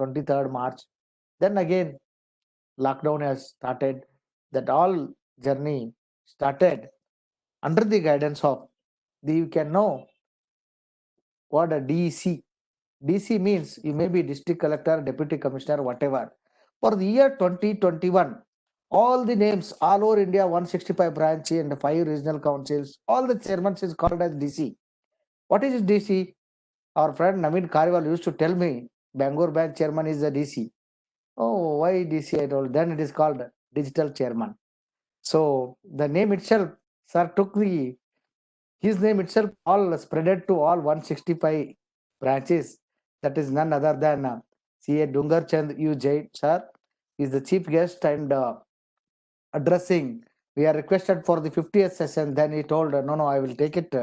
23rd March. Then again, lockdown has started. That all journey started under the guidance of you can know what a DC. DC means you may be district collector, deputy commissioner, whatever. For the year 2021, all the names all over India, 165 branch and 5 regional councils, all the chairmen is called as DC. What is DC? Our friend Naveen Kariwal used to tell me Bangalore branch chairman is the DC. Oh, why DC? I told. Then it is called digital chairman. So the name itself, sir, took the his name itself all spreaded to all 165 branches. That is none other than CA Dungar Chand U. Jain, sir, is the chief guest and addressing. We are requested for the 50th session. Then he told, no, no, I will take it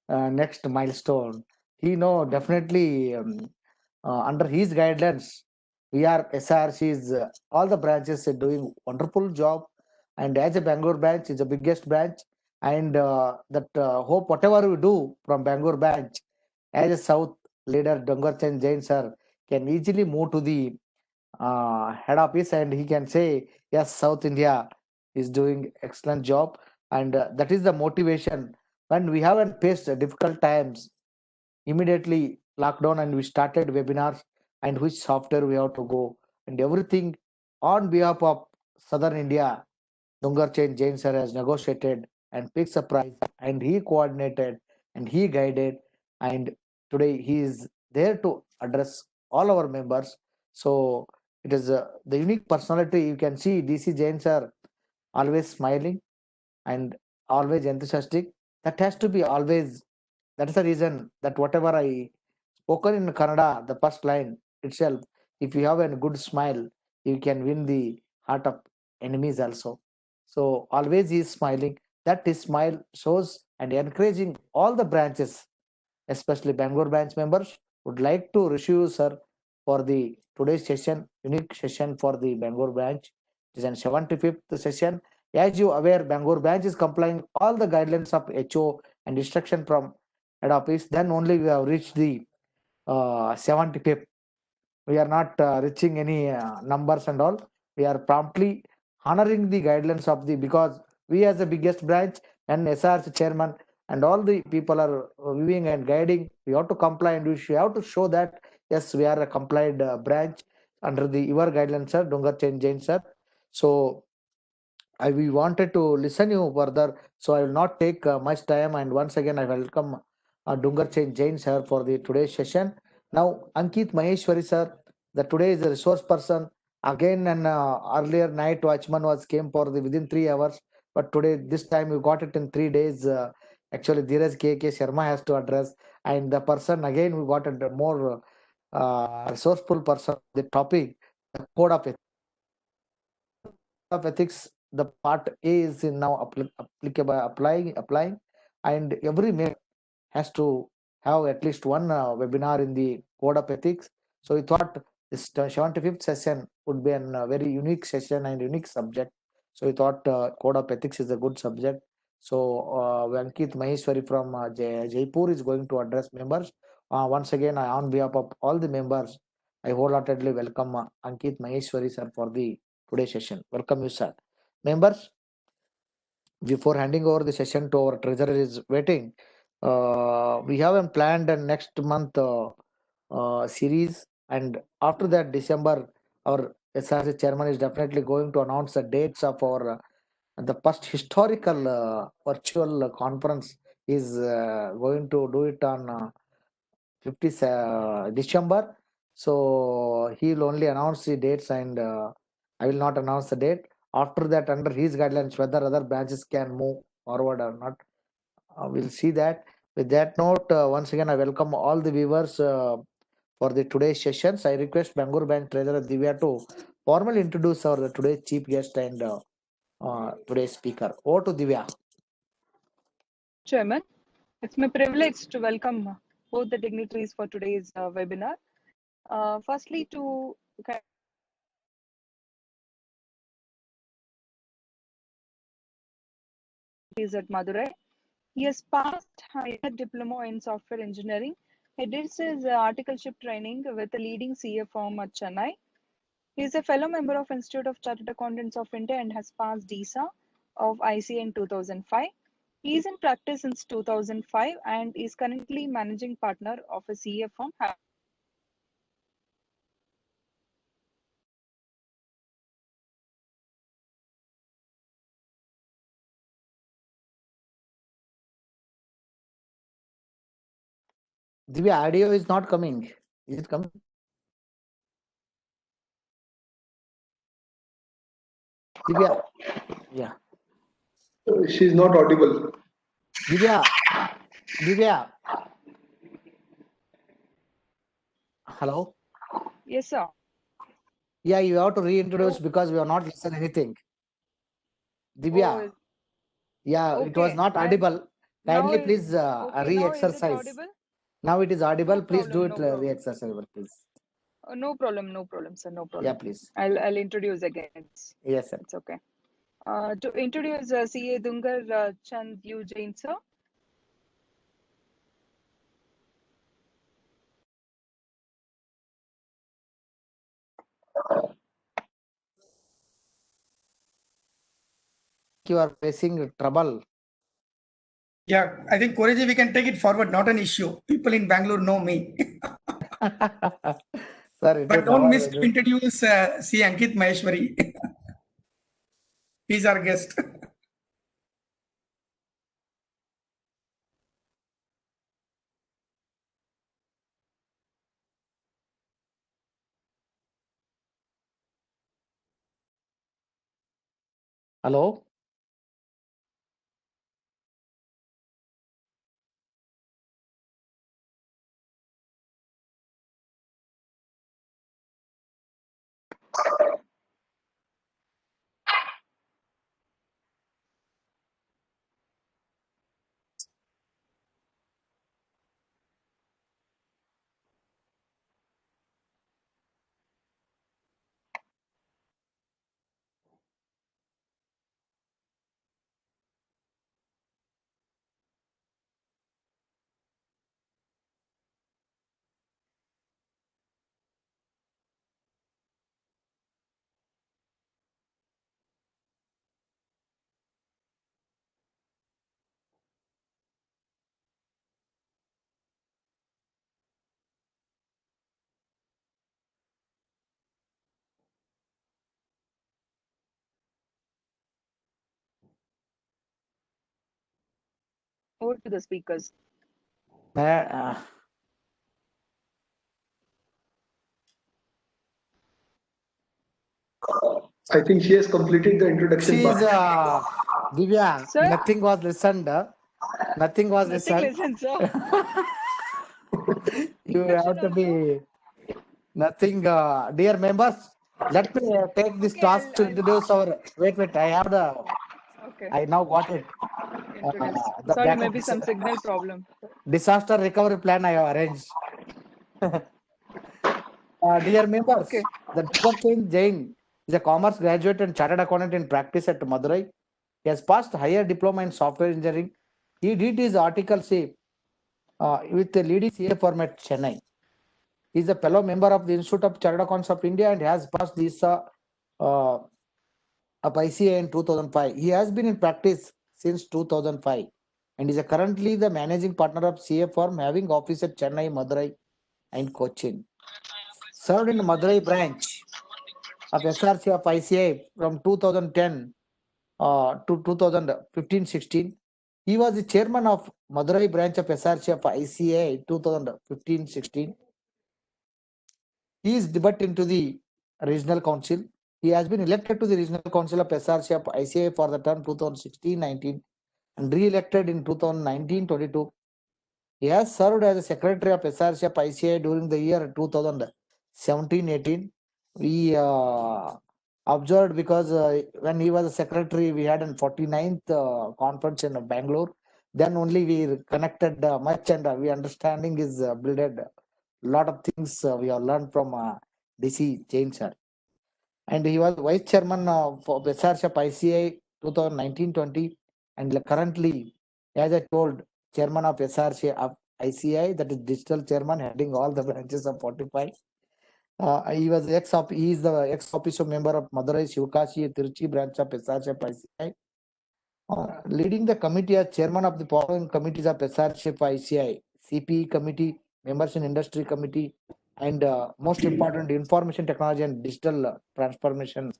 next milestone. He know definitely under his guidance, we are SRCs, all the branches are doing wonderful job. And as a Bangalore branch is the biggest branch, and that hope whatever we do from Bangalore branch, as a South leader, Dungar Chand Jain sir can easily move to the head office and he can say, yes, South India is doing excellent job. And that is the motivation. When we haven't faced difficult times, immediately lockdown and we started webinars and which software we have to go and everything on behalf of Southern India. Dungar Chain Jain sir has negotiated and fixed the price and he coordinated and he guided and today he is there to address all our members. So it is the unique personality you can see DC Jain sir always smiling and always enthusiastic. That has to be always. That is the reason that whatever I spoken in Kannada, the first line itself, if you have a good smile, you can win the heart of enemies also. So always he is smiling. That his smile shows and encouraging all the branches, especially Bangalore branch members, would like to receive sir for the today's session, unique session for the Bangalore branch. It is an 75th session. As you aware, Bangalore branch is complying all the guidelines of HO and instruction from head office. Then only we have reached the 75th. We are not reaching any numbers and all. We are promptly honoring the guidelines of the because we as the biggest branch and SRC chairman and all the people are viewing and guiding. We have to comply and we should have to show that yes, we are a complied branch under the your guidelines, sir, Dungar Chain Jain, sir. So we wanted to listen you further, so I will not take much time. And once again, I welcome Dungar Chain Jain sir for the today's session. Now, Ankit Maheshwari sir, the today is a resource person. Again, and earlier night watchman was came for the within 3 hours, but today this time you got it in 3 days. Actually, Dheeraj K. Sharma has to address, and the person again we got a more resourceful person. The topic, the code of ethics, the part A is in now applicable applying, and every member has to have at least one webinar in the code of ethics. So we thought this 75th session would be a very unique session and unique subject. So we thought code of ethics is a good subject. So Ankit Maheshwari from Jaipur is going to address members. Once again, on behalf of all the members, I wholeheartedly welcome Ankit Maheshwari sir for the today's session. Welcome you, sir. Members, before handing over the session to our treasurer is waiting, we haven't planned a next month series, and after that December, our SRC chairman is definitely going to announce the dates of our the first historical virtual conference is going to do it on 50th December. So he will only announce the dates and I will not announce the date. After that, under his guidelines, whether other branches can move forward or not, we'll see that. With that note, once again, I welcome all the viewers for the today's sessions. I request Bangalore Bank Treasurer Divya to formally introduce our today's chief guest and today's speaker. Over to Divya. Chairman, it's my privilege to welcome both the dignitaries for today's webinar. Firstly, to is at Madurai. He has passed higher diploma in software engineering He did his articleship training with a leading CA firm at Chennai. He is a fellow member of Institute of Chartered Accountants of India and has passed DISA of ICAI in 2005. He is in practice since 2005 and is currently managing partner of a CA firm. Divya, audio is not coming. Is it coming? Divya, yeah. She's not audible. Divya. Hello? Yes, sir. Yeah, you have to reintroduce Oh, because we are not listening anything. oh, Divya, yeah, it was okay. not And audible. now, Kindly please okay, now is it re-exercise. audible? Now it is No audible. Please do problem, it no problem. re-exercise, please. No problem, no problem, sir, no Yeah, problem. please. I'll introduce again. Yes, sir. It's okay. To introduce CA Dungar Chand U Jain, sir. You are facing trouble. Yeah, I think Koreji, we can take it forward, not an issue. People in Bangalore know me. Sir, it But is don't miss our to introduce C. Ankit Maheshwari. He's our guest. Hello? Over to the speakers. Uh, I think she has completed the introduction She's part. Divya. Sir, Nothing was listened. Nothing was nothing listened. listen, sir. You Introduction have to also. be nothing. Dear members, let me take this Okay, task to I'll introduce our. Wait. I have the. okay, I now got it. introduce. The Sorry, backup maybe some signal problem. disaster recovery plan I have arranged. Dear members, Okay. the Dungar Jain is a commerce graduate and chartered accountant in practice at Madurai. He has passed higher diploma in software engineering. He did his article C with the leading CA firm at Chennai. He is a fellow member of the Institute of Chartered Accountants of India and has passed this uh, of ICAI in 2005. He has been in practice since 2005 and is currently the managing partner of CA firm having office at Chennai, Madurai, and Cochin. Served in the Madurai branch of SRC of ICAI from 2010 to 2015-16. He was the chairman of Madurai branch of SRC of ICAI 2015-16. He is debuted into the regional council. He has been elected to the regional council of SRC of ICAI for the term 2016-19 and re-elected in 2019-22. He has served as a secretary of SRC of ICAI during the year 2017-18. We observed because when he was a secretary, we had a 49th conference in Bangalore. Then only we connected much and we understanding is builded. Lot of things we have learned from DC Jain sir. And he was vice chairman of SRC of ICAI 2019-20 and currently, as I told, chairman of SRC of ICAI, that is digital chairman, heading all the branches of 45. He is the ex-officio member of Madurai, Shivakashi, Tiruchi branch of SRCF ICAI. Leading the committee as chairman of the following committees of SRCF ICAI: CPE committee, members in industry committee, and most important, information technology and digital transformation.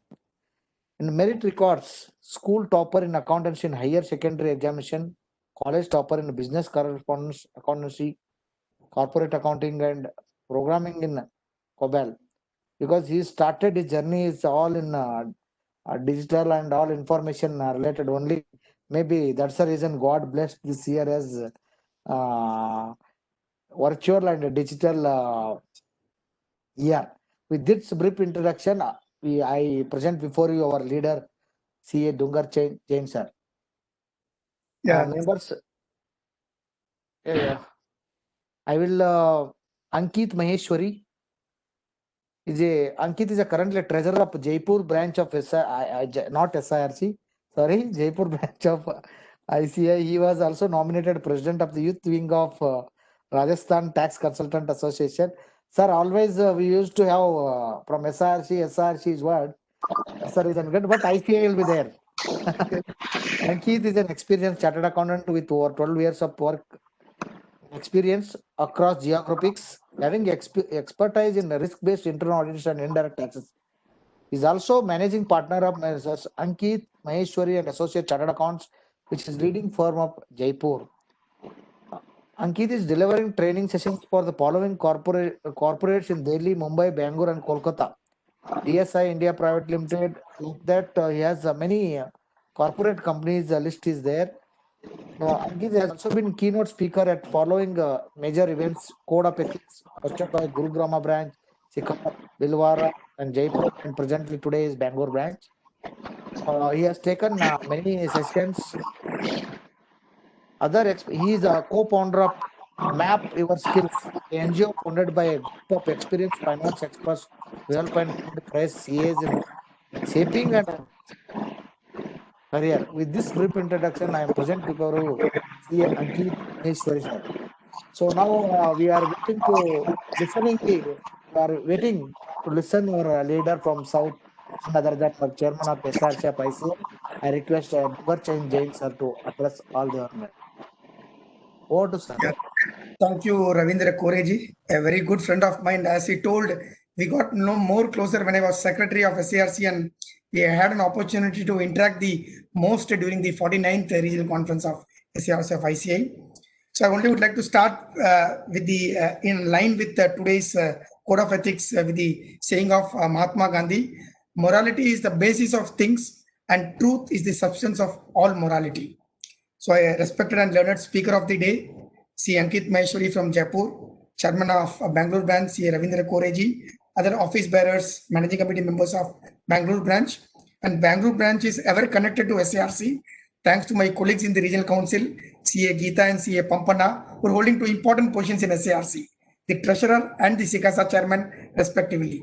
In merit records, school topper in accountancy and higher secondary examination, college topper in business correspondence, accountancy, corporate accounting, and programming in COBOL. Because he started his journey is all in digital and all information related only. Maybe that's the reason God blessed this year as virtual and digital year. With this brief introduction, I present before you our leader, CA Dungar Jain sir. Yeah. Members, I will Ankit Maheshwari. Ankit is currently treasurer of Jaipur branch of not SIRC, sorry, Jaipur branch of ICAI. He was also nominated president of the youth wing of Rajasthan Tax Consultant Association. Sir, always we used to have from SIRC is word. Sir is good, but ICAI will be there. Ankit is an experienced chartered accountant with over 12 years of work experience across geographies, having expertise in risk-based internal audits and indirect taxes. He is also managing partner of Ankit Maheshwari and Associate Chartered Accounts, which is leading firm of Jaipur. Ankit is delivering training sessions for the following corporates in Delhi, Mumbai, Bangalore, and Kolkata. DSI India Private Limited. Like that, he has many corporate companies. List is there. Ankit has also been keynote speaker at following major events: Code of Ethics, hosted by Gurugrama branch, Sikar, Bilwara, and Jaipur, and presently today is Bangalore branch. He has taken many sessions. He is a co-founder of Map Your Skills, an NGO founded by a group of experienced finance experts to help and fresh CAs in shaping and career. With this brief introduction, I am present before you, CA Ankit Maheshwari sir. So now we are waiting to listen our leader from South, none other than our chairman of SRCF ICA. I request Dungar Jain sir to address all the ornament. Over to sir. Yeah. Thank you, Ravindra Koreji, a very good friend of mine. As he told, we got to know more closer when I was secretary of SIRC, and we had an opportunity to interact the most during the 49th regional conference of SIRC of ICAI. So I only would like to start with the in line with today's code of ethics with the saying of Mahatma Gandhi: morality is the basis of things and truth is the substance of all morality. So I respected and learned speaker of the day, C. Ankit Maheshwari from Jaipur, chairman of Bangalore branch, C. Ravindra Koreji, other office bearers, managing committee members of Bangalore branch. And Bangalore branch is ever connected to SIRC. Thanks to my colleagues in the regional council, CA Geeta and CA Pampana, who are holding two important positions in SIRC, the treasurer and the SICASA chairman, respectively.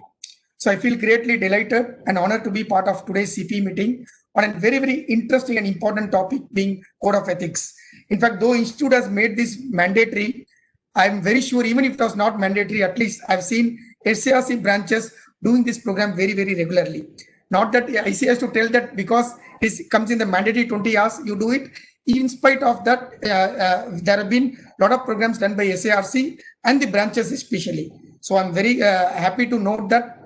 So I feel greatly delighted and honored to be part of today's CP meeting on a very, very interesting and important topic being code of ethics. In fact, though Institute has made this mandatory, I'm very sure even if it was not mandatory, at least I've seen SIRC branches doing this program very, very regularly. Not that ICAI has to tell that because this comes in the mandatory 20 hours, you do it. In spite of that, there have been a lot of programs done by SIRC and the branches especially. So I'm very happy to note that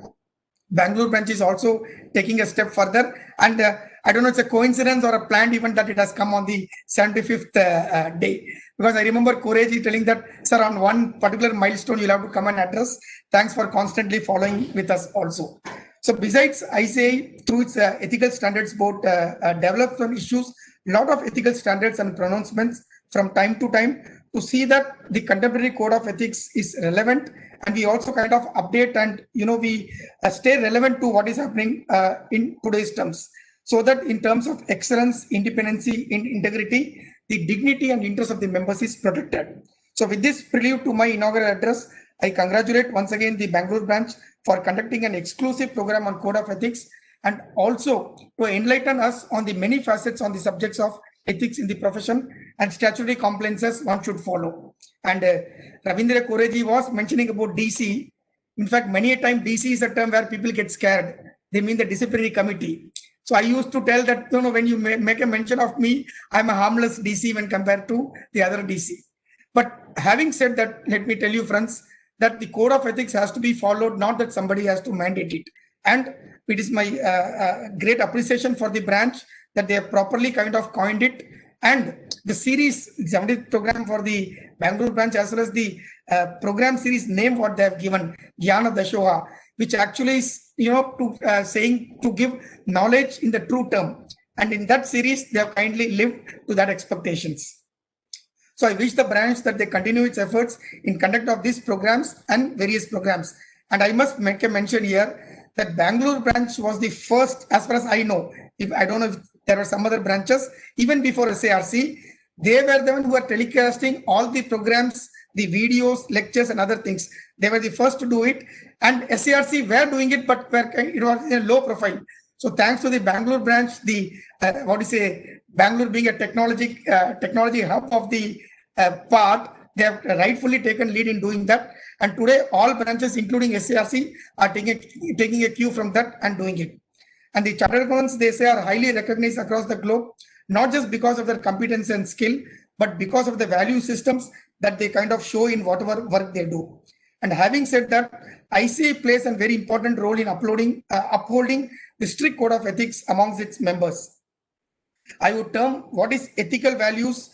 Bangalore branch is also taking a step further. And I don't know, it's a coincidence or a planned event that it has come on the 75th day. Because I remember Koreji telling that, sir, on one particular milestone, you'll have to come and address. Thanks for constantly following with us also. So besides, ICAI, through its ethical standards board, develops on issues, lot of ethical standards and pronouncements from time to time to see that the contemporary code of ethics is relevant, and we also kind of update and we stay relevant to what is happening in today's terms, so that in terms of excellence, independency, integrity, the dignity and interest of the members is protected. So with this prelude to my inaugural address, I congratulate once again the Bangalore branch for conducting an exclusive program on code of ethics, and also to enlighten us on the many facets on the subjects of ethics in the profession and statutory compliances one should follow. And Ravindra Koreji was mentioning about DC. In fact, many a time DC is a term where people get scared. They mean the disciplinary committee. So I used to tell that, when you make a mention of me, I'm a harmless DC when compared to the other DC. But having said that, let me tell you, friends, that the code of ethics has to be followed, not that somebody has to mandate it. And it is my great appreciation for the branch that they have properly kind of coined it. And the series, executive program for the Bangalore branch, as well as the program series name what they have given, Jnana Dasoha, which actually is, saying to give knowledge in the true term. And in that series, they have kindly lived to that expectations. So I wish the branch that they continue its efforts in conduct of these programs and various programs. And I must make a mention here that Bangalore branch was the first, as far as I know. If I don't know if there were some other branches, even before SIRC, they were the one who were telecasting all the programs, the videos, lectures, and other things. They were the first to do it, and SIRC were doing it, but were in a low profile. So thanks to the Bangalore branch, the Bangalore being a technology hub of the part, they have rightfully taken lead in doing that. And today, all branches, including SIRC, are taking a cue from that and doing it. And the chartered accountants, they say, are highly recognized across the globe, not just because of their competence and skill, but because of the value systems that they kind of show in whatever work they do. And having said that, ICAI plays a very important role in upholding the strict code of ethics amongst its members. I would term what is ethical values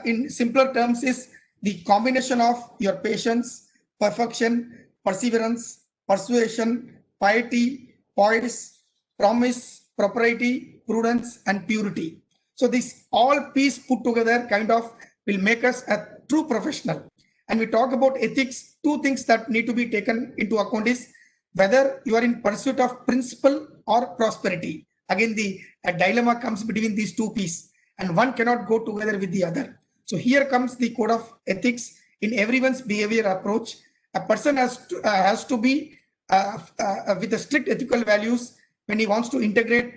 in simpler terms is the combination of your patience, perfection, perseverance, persuasion, piety, poise, promise, propriety, prudence, and purity. So this all piece put together kind of will make us a true professional. And we talk about ethics, two things that need to be taken into account is whether you are in pursuit of principle or prosperity. Again, the dilemma comes between these two pieces, and one cannot go together with the other. So here comes the code of ethics in everyone's behavior approach. A person has to be with the strict ethical values when he wants to integrate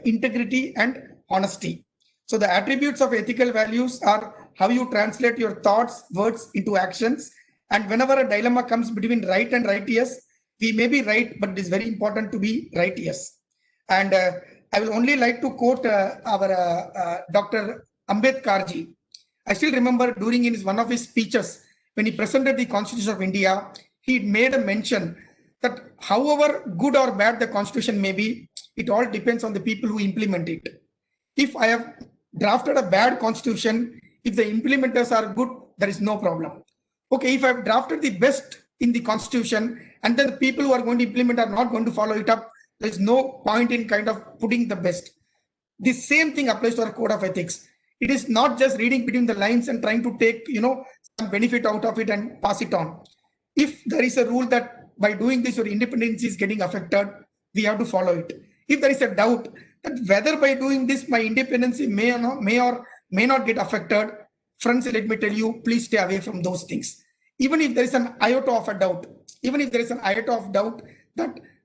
integrity and honesty. So the attributes of ethical values are how you translate your thoughts, words into actions. And whenever a dilemma comes between right and righteous, we may be right, but it is very important to be righteous. And I will only like to quote our Dr. Ambedkarji. I still remember during one of his speeches, when he presented the Constitution of India, he made a mention that however good or bad the Constitution may be, it all depends on the people who implement it. If I have drafted a bad Constitution, if the implementers are good, there is no problem. Okay, if I have drafted the best in the Constitution and then the people who are going to implement are not going to follow it up, there is no point in kind of putting the best. The same thing applies to our code of ethics. It is not just reading between the lines and trying to take, some benefit out of it and pass it on. If there is a rule that by doing this your independence is getting affected, we have to follow it. If there is a doubt that whether by doing this my independence may or may not get affected, friends, let me tell you, please stay away from those things. Even if there is an iota of a doubt,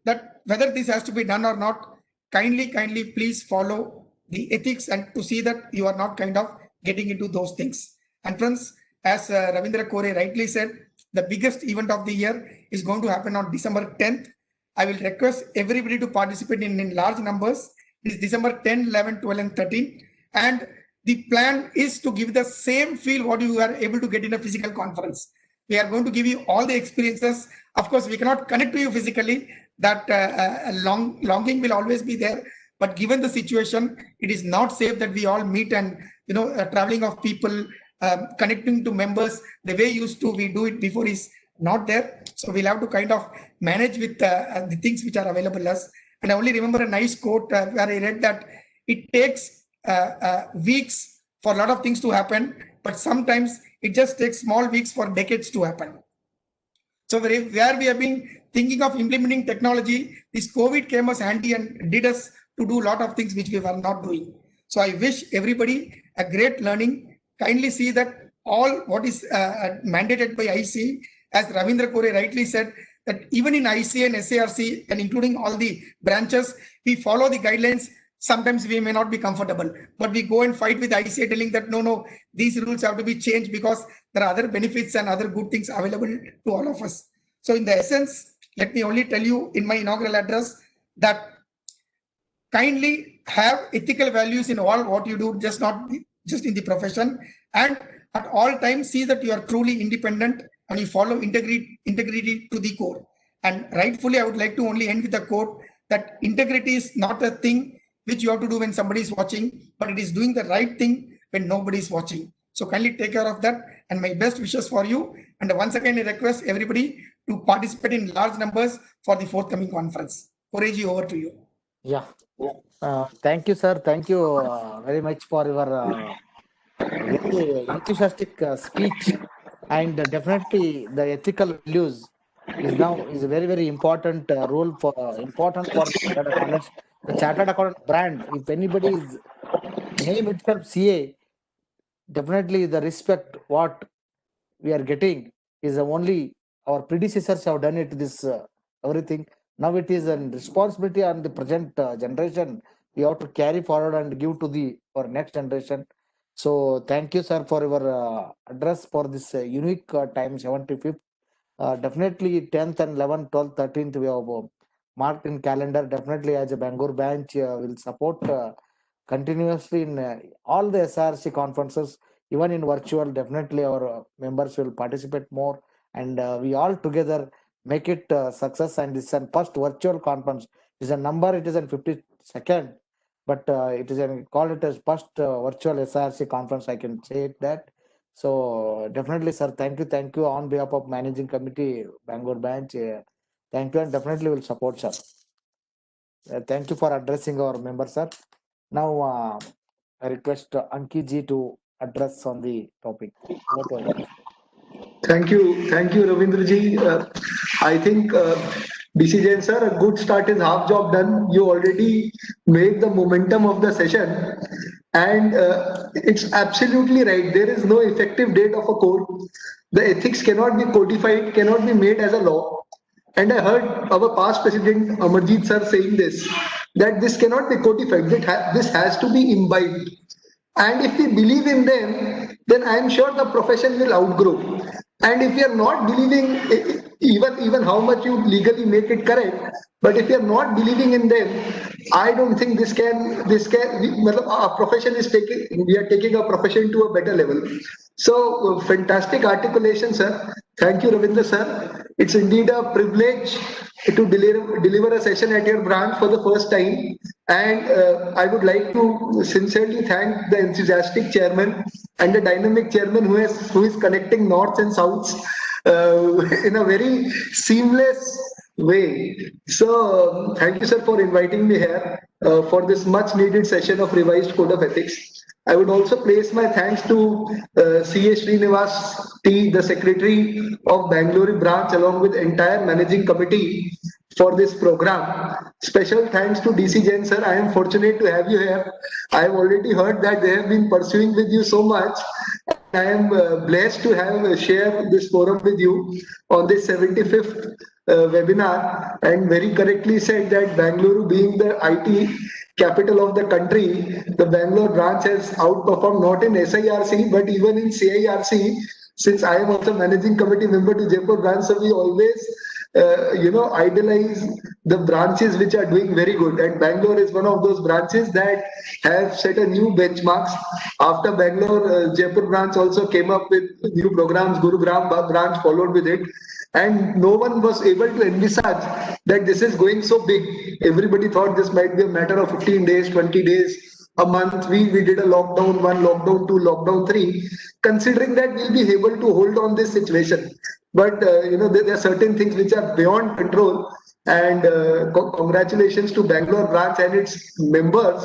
that whether this has to be done or not, kindly please follow the ethics and to see that you are not kind of getting into those things. And friends, as Ravindra Kore rightly said, the biggest event of the year is going to happen on December 10th. I will request everybody to participate in large numbers. It is December 10, 11, 12, and 13. And the plan is to give the same feel what you are able to get in a physical conference. We are going to give you all the experiences. Of course, we cannot connect to you physically. That longing will always be there. But given the situation, it is not safe that we all meet and, traveling of people, connecting to members the way we do it before is not there. So we'll have to kind of manage with the things which are available us. And I only remember a nice quote where I read that it takes weeks for a lot of things to happen, but sometimes it just takes small weeks for decades to happen. So where we have been thinking of implementing technology, this COVID came us handy and did us to do a lot of things which we were not doing. So I wish everybody a great learning. Kindly see that all what is mandated by ICAI, as Ravindra Kore rightly said, that even in ICAI and SIRC and including all the branches, we follow the guidelines sometimes we may not be comfortable, but we go and fight with ICAI telling that no, these rules have to be changed because there are other benefits and other good things available to all of us. So in the essence, let me only tell you in my inaugural address that kindly have ethical values in all what you do, just in the profession, and at all times see that you are truly independent and you follow integrity to the core. And rightfully, I would like to only end with a quote that integrity is not a thing which you have to do when somebody is watching, but it is doing the right thing when nobody is watching. So kindly take care of that, and my best wishes for you. And once again, I request everybody to participate in large numbers for the forthcoming conference. Koreji, over to you. Yeah. Thank you, sir. Thank you very much for your very enthusiastic speech. And definitely, the ethical values is a very important role for important for the chartered accountants. The chartered accountant brand. If anybody is name itself CA, definitely the respect what we are getting is only our predecessors have done it this everything. Now it is a responsibility on the present generation. We have to carry forward and give to the our next generation. So thank you, sir, for your address for this unique time 75th. Definitely 10th and 11th, 12th, 13th we have marked in calendar. Definitely as a Bangalore branch will support continuously in all the SRC conferences, even in virtual. Definitely our members will participate more, and we all together make it success. And this is a first virtual conference. Is a number. It is in 52nd, but it is call it as first virtual SRC conference. I can say it that. So definitely, sir. Thank you on behalf of managing committee Bangalore branch. Thank you, and definitely will support, sir. Thank you for addressing our members, sir. Now, I request Ankit ji to address on the topic. Over to Ankit. Thank you, Ravindra ji. I think BC Jain sir, a good start is half job done. You already made the momentum of the session, and it's absolutely right. There is no effective date of a code. The ethics cannot be codified, cannot be made as a law. And I heard our past president Amarjit sir saying this, that this cannot be codified. This has to be imbibed. And if we believe in them, then I am sure the profession will outgrow. And if you are not believing, even how much you legally make it correct, but if you are not believing in them, I don't think our profession is we are taking our profession to a better level. So fantastic articulation, sir. Thank you, Ravindra sir. It's indeed a privilege to deliver a session at your branch for the first time. And I would like to sincerely thank the enthusiastic chairman and the dynamic chairman who is connecting north and south in a very seamless way. So thank you, sir, for inviting me here for this much needed session of revised code of ethics. I would also place my thanks to CA Srinivas T, the secretary of Bangalore branch, along with entire managing committee for this program. Special thanks to DC Jain sir. I am fortunate to have you here. I have already heard that they have been pursuing with you so much. I am blessed to have share this forum with you on this 75th webinar, and very correctly said that Bangalore being the IT capital of the country, the Bangalore branch has outperformed not in SIRC but even in CIRC. Since I am also managing committee member to Jaipur branch, so we always idolize the branches which are doing very good, and Bangalore is one of those branches that have set a new benchmarks. After Bangalore, Jaipur branch also came up with new programs. Gurugram branch followed with it, and no one was able to envisage that this is going so big. Everybody thought this might be a matter of 15 days, 20 days, a month. We did a lockdown 1, lockdown 2, lockdown 3, considering that we'll be able to hold on this situation. But there are certain things which are beyond control, and congratulations to Bangalore branch and its members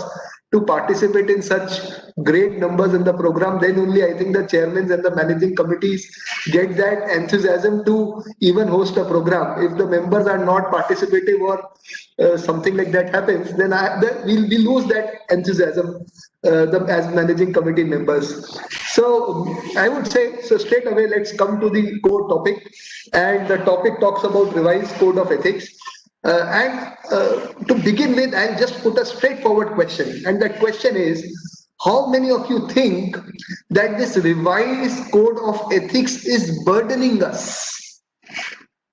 to participate in such great numbers in the program. Then only I think the chairmen and the managing committees get that enthusiasm to even host a program. If the members are not participative or something like that happens, then we lose that enthusiasm as managing committee members. So I would say, so straight away, let's come to the core topic. And the topic talks about revised code of ethics. To begin with, I'll just put a straightforward question. And that question is, how many of you think that this revised code of ethics is burdening us?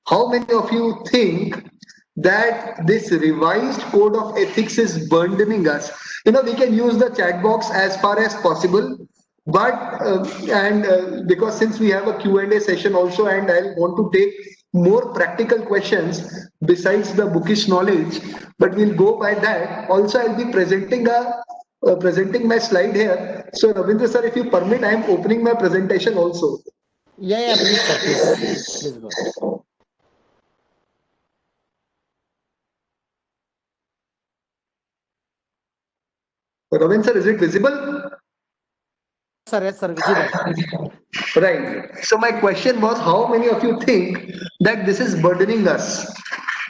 How many of you think that this revised code of ethics is burdening us? We can use the chat box as far as possible, but because since we have a Q&A session also, and I want to take more practical questions besides the bookish knowledge, but we'll go by that. Also, I'll be presenting my slide here. So Ravindra sir, if you permit, I am opening my presentation also. Yeah, please, sir, please go ahead. Ravindra sir, is it visible? Yes, sir, visible. Right. So my question was, how many of you think that this is burdening us?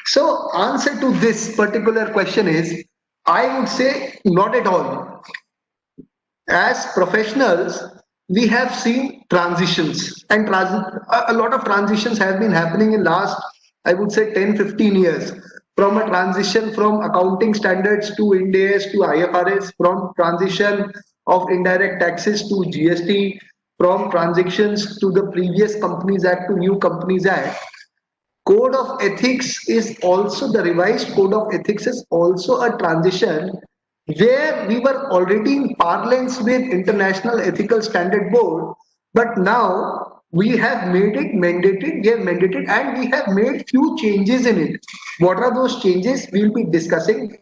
So answer to this particular question is, I would say not at all. As professionals, we have seen transitions, and a lot of transitions have been happening in last, I would say, 10-15 years. From a transition from accounting standards to Ind AS to IFRS, from transition of indirect taxes to GST, from transitions to the previous Companies Act to new Companies Act. Code of ethics is also, the revised code of ethics is also a transition where we were already in parlance with International Ethical Standard Board, but now we have made it mandated, and we have made few changes in it. What are those changes? We'll be discussing.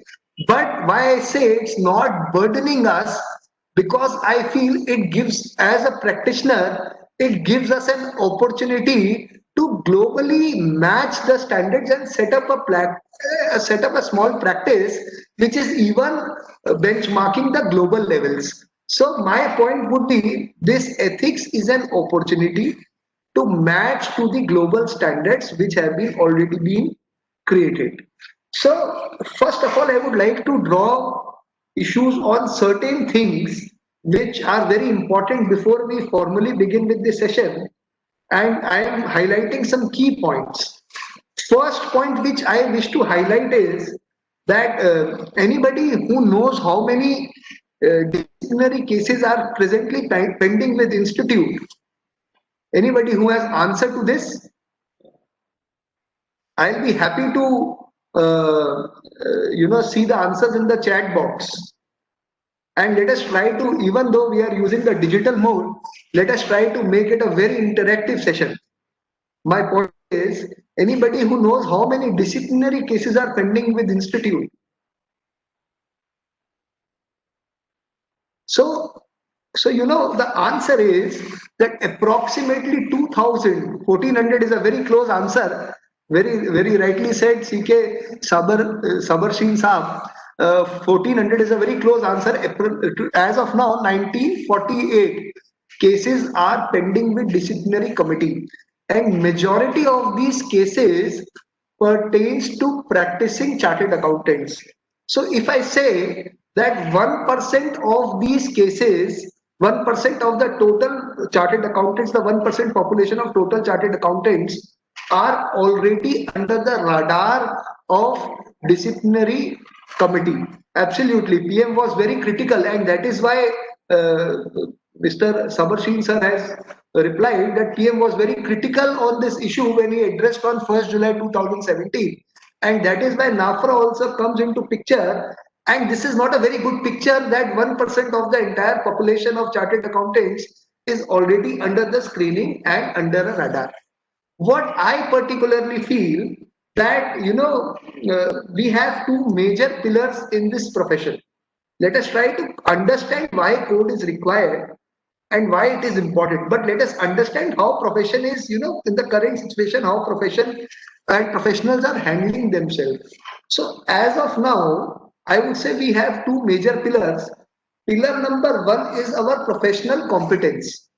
But why I say it's not burdening us, because I feel it gives, as a practitioner, it gives us an opportunity to globally match the standards and set up a small practice which is even benchmarking the global levels. So my point would be, this ethics is an opportunity to match to the global standards which have been already been created. So first of all, I would like to draw issues on certain things which are very important before we formally begin with the session, and I am highlighting some key points. First point which I wish to highlight is that anybody who knows how many disciplinary cases are presently pending with institute, anybody who has answer to this, I'll be happy to see the answers in the chat box. And let us try to, even though we are using the digital mode, let us try to make it a very interactive session. My point is, anybody who knows how many disciplinary cases are pending with institute. So the answer is that approximately 2000, 1400 is a very close answer. Very rightly said, CK Sabarshin Saab. 1400 is a very close answer. As of now, 1948 cases are pending with disciplinary committee, and majority of these cases pertains to practicing chartered accountants. So if I say that 1% of these cases, 1% of the total chartered accountants, the 1% population of total chartered accountants are already under the radar of disciplinary committee. Absolutely, PM was very critical, and that is why Mr. Sabarshin sir has replied that PM was very critical on this issue when he addressed on 1st July 2017, and that is why NAFRA also comes into picture. And this is not a very good picture that 1% of the entire population of chartered accountants is already under the screening and under a radar. What I particularly feel that, we have two major pillars in this profession. Let us try to understand why code is required and why it is important. But let us understand how profession is, in the current situation, how profession and professionals are handling themselves. So as of now, I would say we have two major pillars. Pillar number one is our professional competence,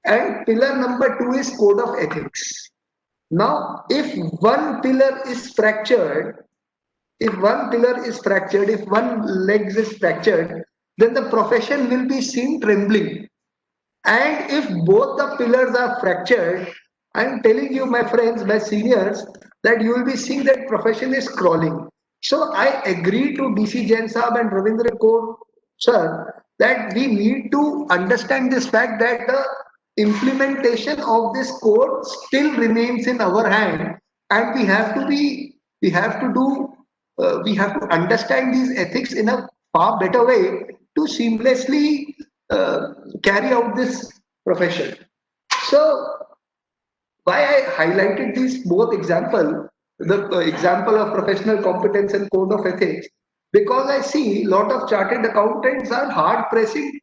and pillar number two is code of ethics. Now, if one pillar is fractured, if one leg is fractured, then the profession will be seen trembling. And if both the pillars are fractured, I'm telling you, my friends, my seniors, that you will be seeing that profession is crawling. So I agree to DC Jain Saab and Ravindra Kaur sir that we need to understand this fact that the implementation of this code still remains in our hand, and we have to do we have to understand these ethics in a far better way to seamlessly carry out this profession. So why I highlighted these both example, the example of professional competence and code of ethics, because I see a lot of chartered accountants are hard pressing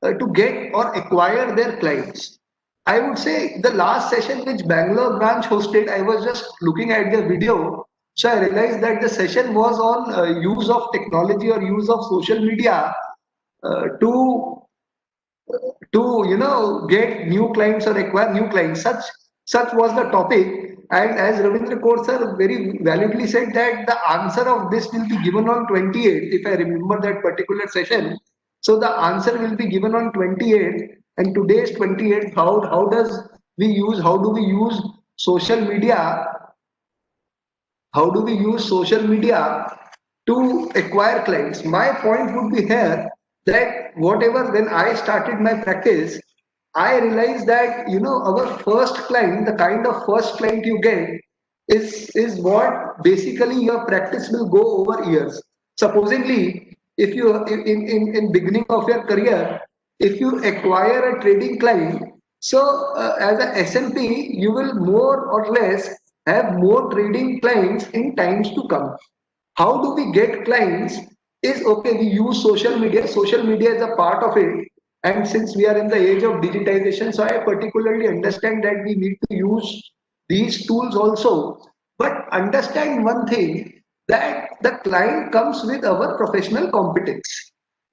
to get or acquire their clients. I would say the last session which Bangalore branch hosted, I was just looking at the video. So I realized that the session was on use of technology or use of social media to get new clients or acquire new clients. Such was the topic. And as Ravindra Kaur sir very validly said that the answer of this will be given on 28th, if I remember that particular session. So the answer will be given on 28th, and today's 28th. How do we use social media? How do we use social media to acquire clients? My point would be here that whatever, when I started my practice, I realized that our first client, the kind of first client you get is what basically your practice will go over years. Supposedly, if you in beginning of your career, if you acquire a trading client, so as a SMP, you will more or less have more trading clients in times to come. How do we get clients? Is okay, we use social media is a part of it, and since we are in the age of digitization, so I particularly understand that we need to use these tools also. But understand one thing, that the client comes with our professional competence,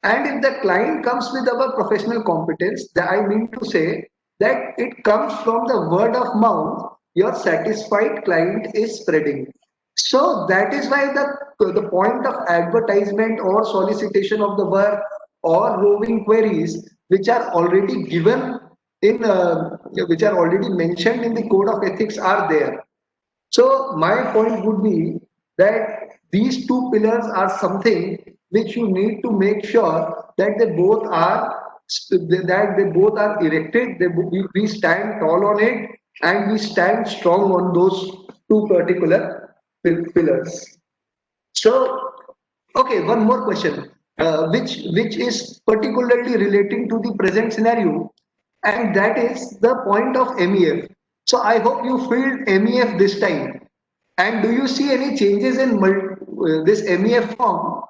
and if the client comes with our professional competence, I mean to say that it comes from the word of mouth, your satisfied client is spreading. So that is why the point of advertisement or solicitation of the work or roving queries, which are already given in, which are already mentioned in the code of ethics, are there. So my point would be that these two pillars are something which you need to make sure that they both are erected. We stand tall on it, and we stand strong on those two particular pillars. So, okay, one more question, which is particularly relating to the present scenario, and that is the point of MEF. So I hope you filled MEF this time. And do you see any changes in this MEF form?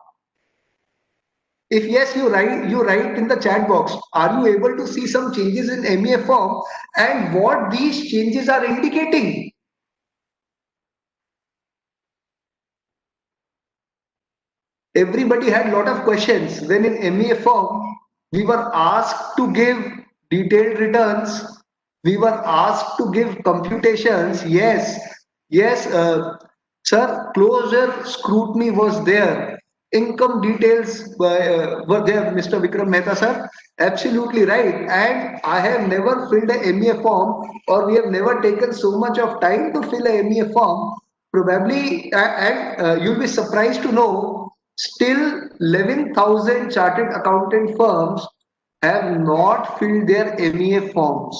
If yes, you write in the chat box. Are you able to see some changes in MEF form and what these changes are indicating? Everybody had a lot of questions when in MEF form we were asked to give detailed returns, we were asked to give computations. Yes, sir, closer scrutiny was there. Income details were there, Mr. Vikram Mehta sir. Absolutely right. And I have never filled a MEF form, or we have never taken so much of time to fill a MEF form. Probably, and you'll be surprised to know, still 11,000 chartered accountant firms have not filled their MEF forms,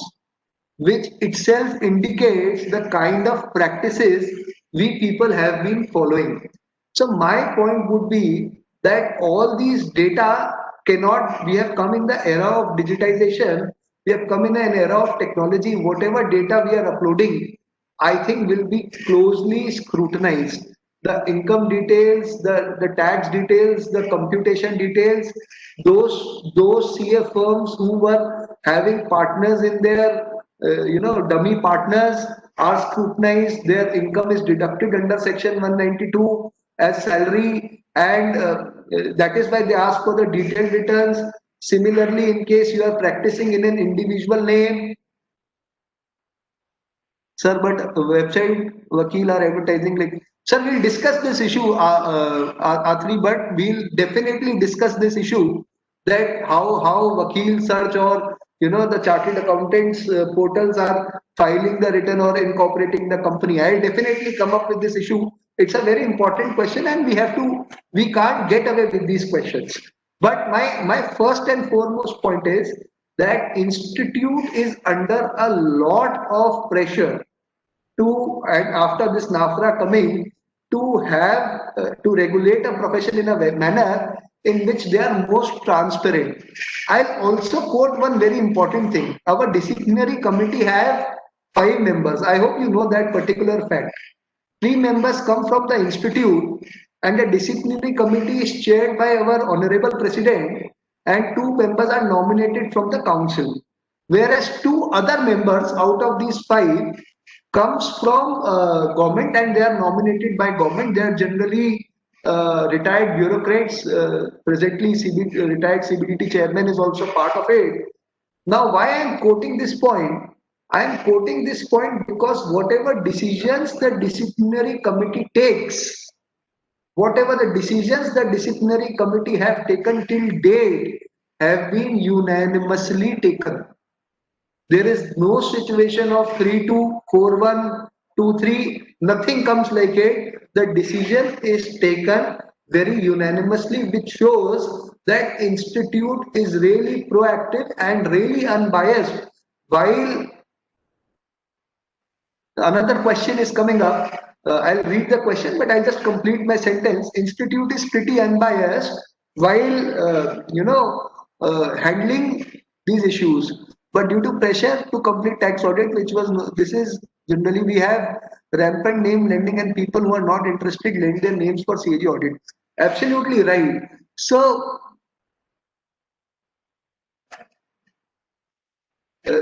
which itself indicates the kind of practices we people have been following. So my point would be that all these data cannot, we have come in the era of digitization, we have come in an era of technology. Whatever data we are uploading, I think will be closely scrutinized. The income details, the tax details, the computation details, those CA firms who were having partners in their dummy partners are scrutinized. Their income is deducted under section 192 as salary, and that is why they ask for the detailed returns. Similarly, in case you are practicing in an individual name, sir, but website vakil are advertising like, sir, we'll discuss this issue, Atri, but we'll definitely discuss this issue, that how vakil search or the chartered accountants portals are filing the return or incorporating the company. I'll definitely come up with this issue. It's a very important question, and we can't get away with these questions. But my first and foremost point is that institute is under a lot of pressure and after this NAFRA coming, to have to regulate a profession in a manner in which they are most transparent. I'll also quote one very important thing. Our disciplinary committee have 5 members. I hope you know that particular fact. 3 members come from the institute, and the disciplinary committee is chaired by our honorable president, and 2 members are nominated from the council. Whereas 2 other members out of these 5 comes from government, and they are nominated by government. They are generally retired bureaucrats. Presently, retired CBDT chairman is also part of it. Now, why I am quoting this point? I am quoting this point because whatever decisions the disciplinary committee takes, whatever the decisions the disciplinary committee have taken till date have been unanimously taken. There is no situation of 3-2, 4-1, 2-3, nothing comes like it. The decision is taken very unanimously, which shows that institute is really proactive and really unbiased. While another question is coming up, I'll read the question, but I'll just complete my sentence. Institute is pretty unbiased while handling these issues. But due to pressure to complete tax audit, this is generally we have rampant name lending, and people who are not interested lend their names for CAG audit. Absolutely right. So,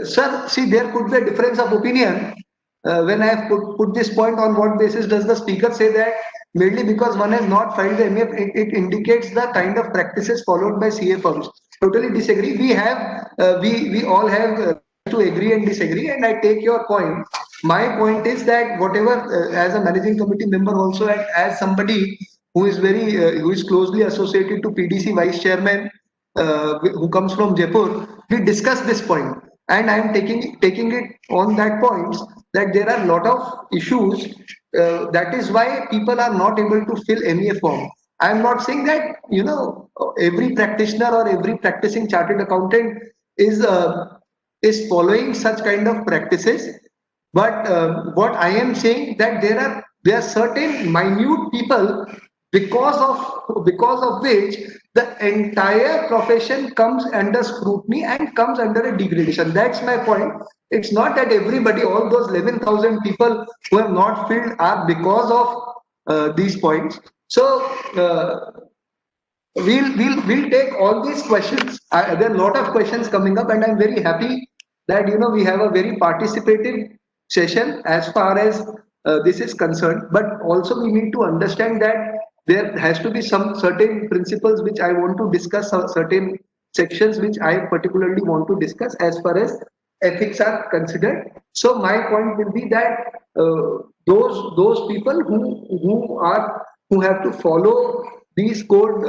sir, see, there could be a difference of opinion. When I have put this point, on what basis does the speaker say that? Mainly because one has not filed the MF, it indicates the kind of practices followed by CA firms. Totally disagree. We all have to agree and disagree, and I take your point. My point is that whatever, as a managing committee member also, and as somebody who is who is closely associated to PDC vice chairman, who comes from Jaipur, we discussed this point, and I am taking it on that point that there are a lot of issues. That is why people are not able to fill MEA form. I am not saying that every practitioner or every practicing chartered accountant is following such kind of practices, but what I am saying that there are certain minute people because of which the entire profession comes under scrutiny and comes under a degradation. That's my point. It's not that everybody, all those 11,000 people who have not filled are because of these points. So we'll take all these questions. There are a lot of questions coming up, and I'm very happy that we have a very participative session as far as this is concerned. But also we need to understand that there has to be some certain principles which I want to discuss, certain sections which I particularly want to discuss as far as ethics are considered. So my point will be that those people who have to follow these code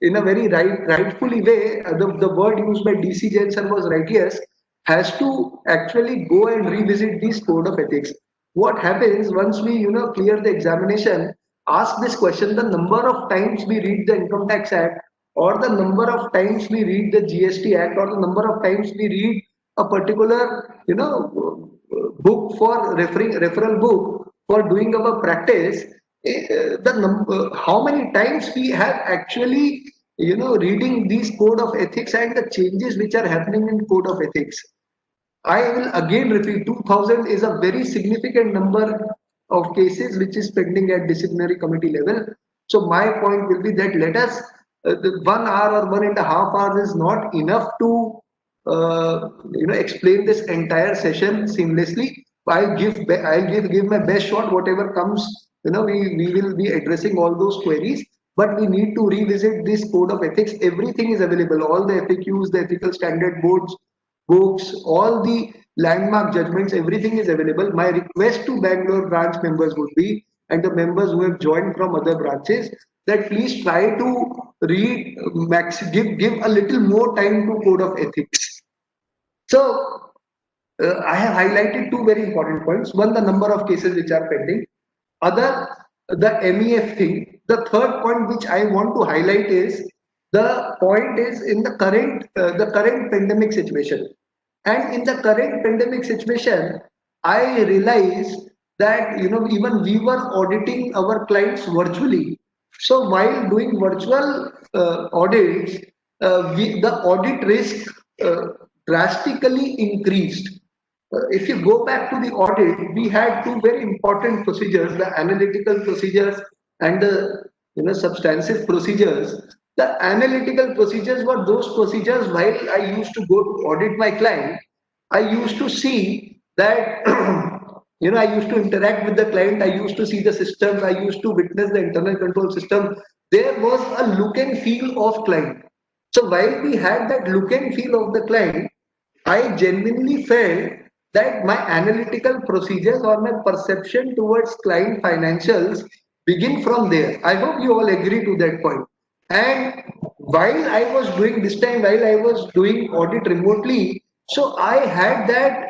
in a very rightfully way, the word used by DC Jain sir was right, yes, has to actually go and revisit this code of ethics. What happens once we clear the examination, ask this question: the number of times we read the Income Tax Act, or the number of times we read the GST Act, or the number of times we read a particular book for referral book for doing our practice, how many times we have actually reading these code of ethics and the changes which are happening in code of ethics. I will again repeat, 2000 is a very significant number of cases which is pending at disciplinary committee level. So my point will be that let us, 1 hour or 1.5 hours is not enough to explain this entire session seamlessly. I'll give my best shot. Whatever comes, we will be addressing all those queries. But we need to revisit this code of ethics. Everything is available. All the FAQs, the ethical standard boards, books, all the landmark judgments, everything is available. My request to Bangalore branch members would be, and the members who have joined from other branches, that please try to read, give a little more time to code of ethics. So I have highlighted two very important points. One, the number of cases which are pending. Other, the MEF thing. The third point which I want to highlight is the point is in the current pandemic situation. And in the current pandemic situation, I realized that even we were auditing our clients virtually. So while doing virtual audits, the audit risk drastically increased. If you go back to the audit, we had two very important procedures: the analytical procedures and the substantive procedures. The analytical procedures were those procedures while I used to go to audit my client, I used to see that I used to interact with the client, I used to see the systems, I used to witness the internal control system. There was a look and feel of client. So while we had that look and feel of the client, I genuinely felt that my analytical procedures or my perception towards client financials begin from there. I hope you all agree to that point. And while I was doing this time, while I was doing audit remotely, so I had that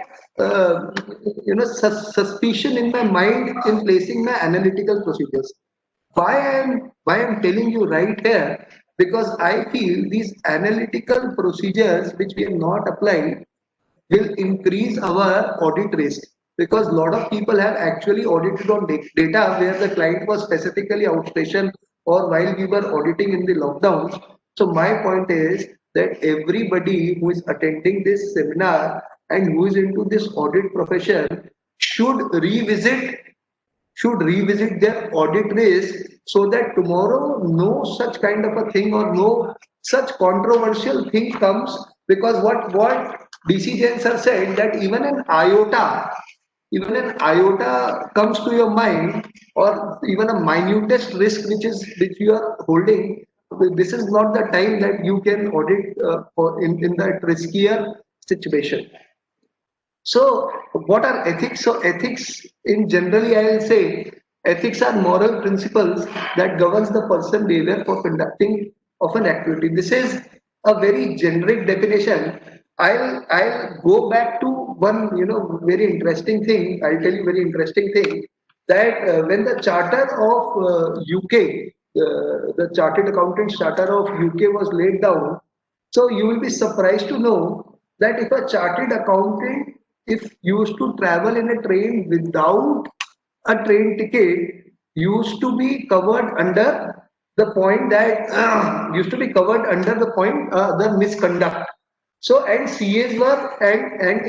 suspicion in my mind in placing my analytical procedures. Why I'm telling you right here, because I feel these analytical procedures which we have not applied will increase our audit risk, because a lot of people have actually audited on data where the client was specifically outstation or while we were auditing in the lockdowns. So my point is that everybody who is attending this seminar and who is into this audit profession should revisit their audit risk, so that tomorrow no such kind of a thing or no such controversial thing comes. Because what DC Jain sir said, that even an iota comes to your mind, or even a minutest risk which you are holding, this is not the time that you can audit in that riskier situation. So what are ethics? So ethics in generally, I will say, ethics are moral principles that governs the person behavior for conducting of an activity. This is a very generic definition. I'll go back to one very interesting thing. I'll tell you very interesting thing, that when the charter of UK, the Chartered Accountants Charter of UK was laid down, so you will be surprised to know that if a chartered accountant, if used to travel in a train without a train ticket, used to be covered under the point that the misconduct. So and CAs were and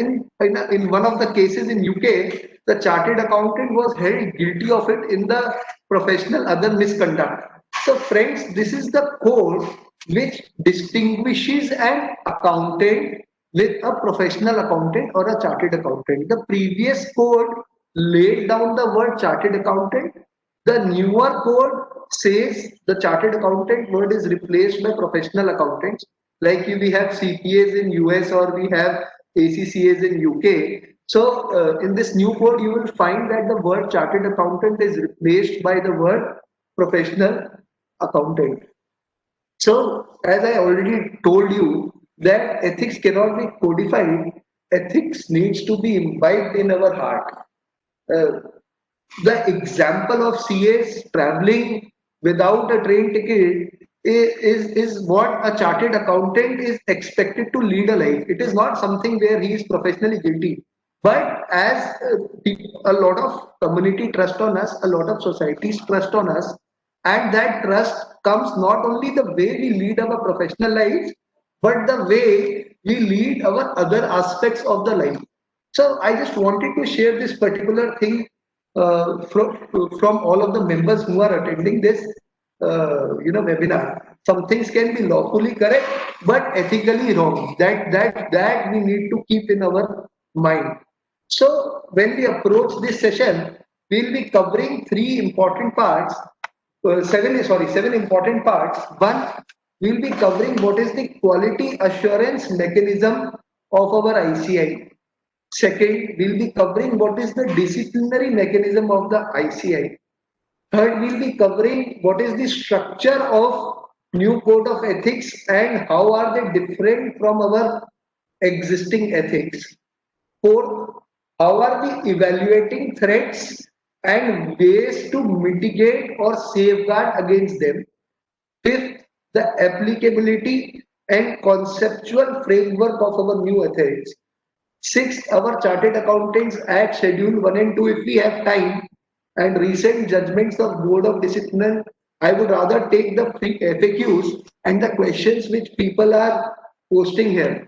in one of the cases in UK, the chartered accountant was held guilty of it in the professional other misconduct. So friends, this is the code which distinguishes an accountant with a professional accountant or a chartered accountant. The previous code laid down the word chartered accountant. The newer code says the chartered accountant word is replaced by professional accountants. Like we have CPAs in US or we have ACCAs in UK. So in this new code, you will find that the word chartered accountant is replaced by the word professional accountant. So as I already told you, that ethics cannot be codified. Ethics needs to be imbibed in our heart. The example of CAs traveling without a train ticket is what a chartered accountant is expected to lead a life. It is not something where he is professionally guilty. But as a lot of community trust on us, a lot of societies trust on us, and that trust comes not only the way we lead our professional lives, but the way we lead our other aspects of the life. So I just wanted to share this particular thing from all of the members who are attending this webinar. Some things can be lawfully correct, but ethically wrong. That we need to keep in our mind. So when we approach this session, we'll be covering seven important parts. One, we'll be covering what is the quality assurance mechanism of our ICAI. Second, we'll be covering what is the disciplinary mechanism of the ICAI. Third, we'll be covering what is the structure of new code of ethics and how are they different from our existing ethics. Fourth, how are we evaluating threats and ways to mitigate or safeguard against them? Fifth, the applicability and conceptual framework of our new ethics. Sixth, our Chartered Accountants Act Schedule 1 and 2, if we have time, and recent judgments of Board of Discipline, I would rather take the FAQs and the questions which people are posting here.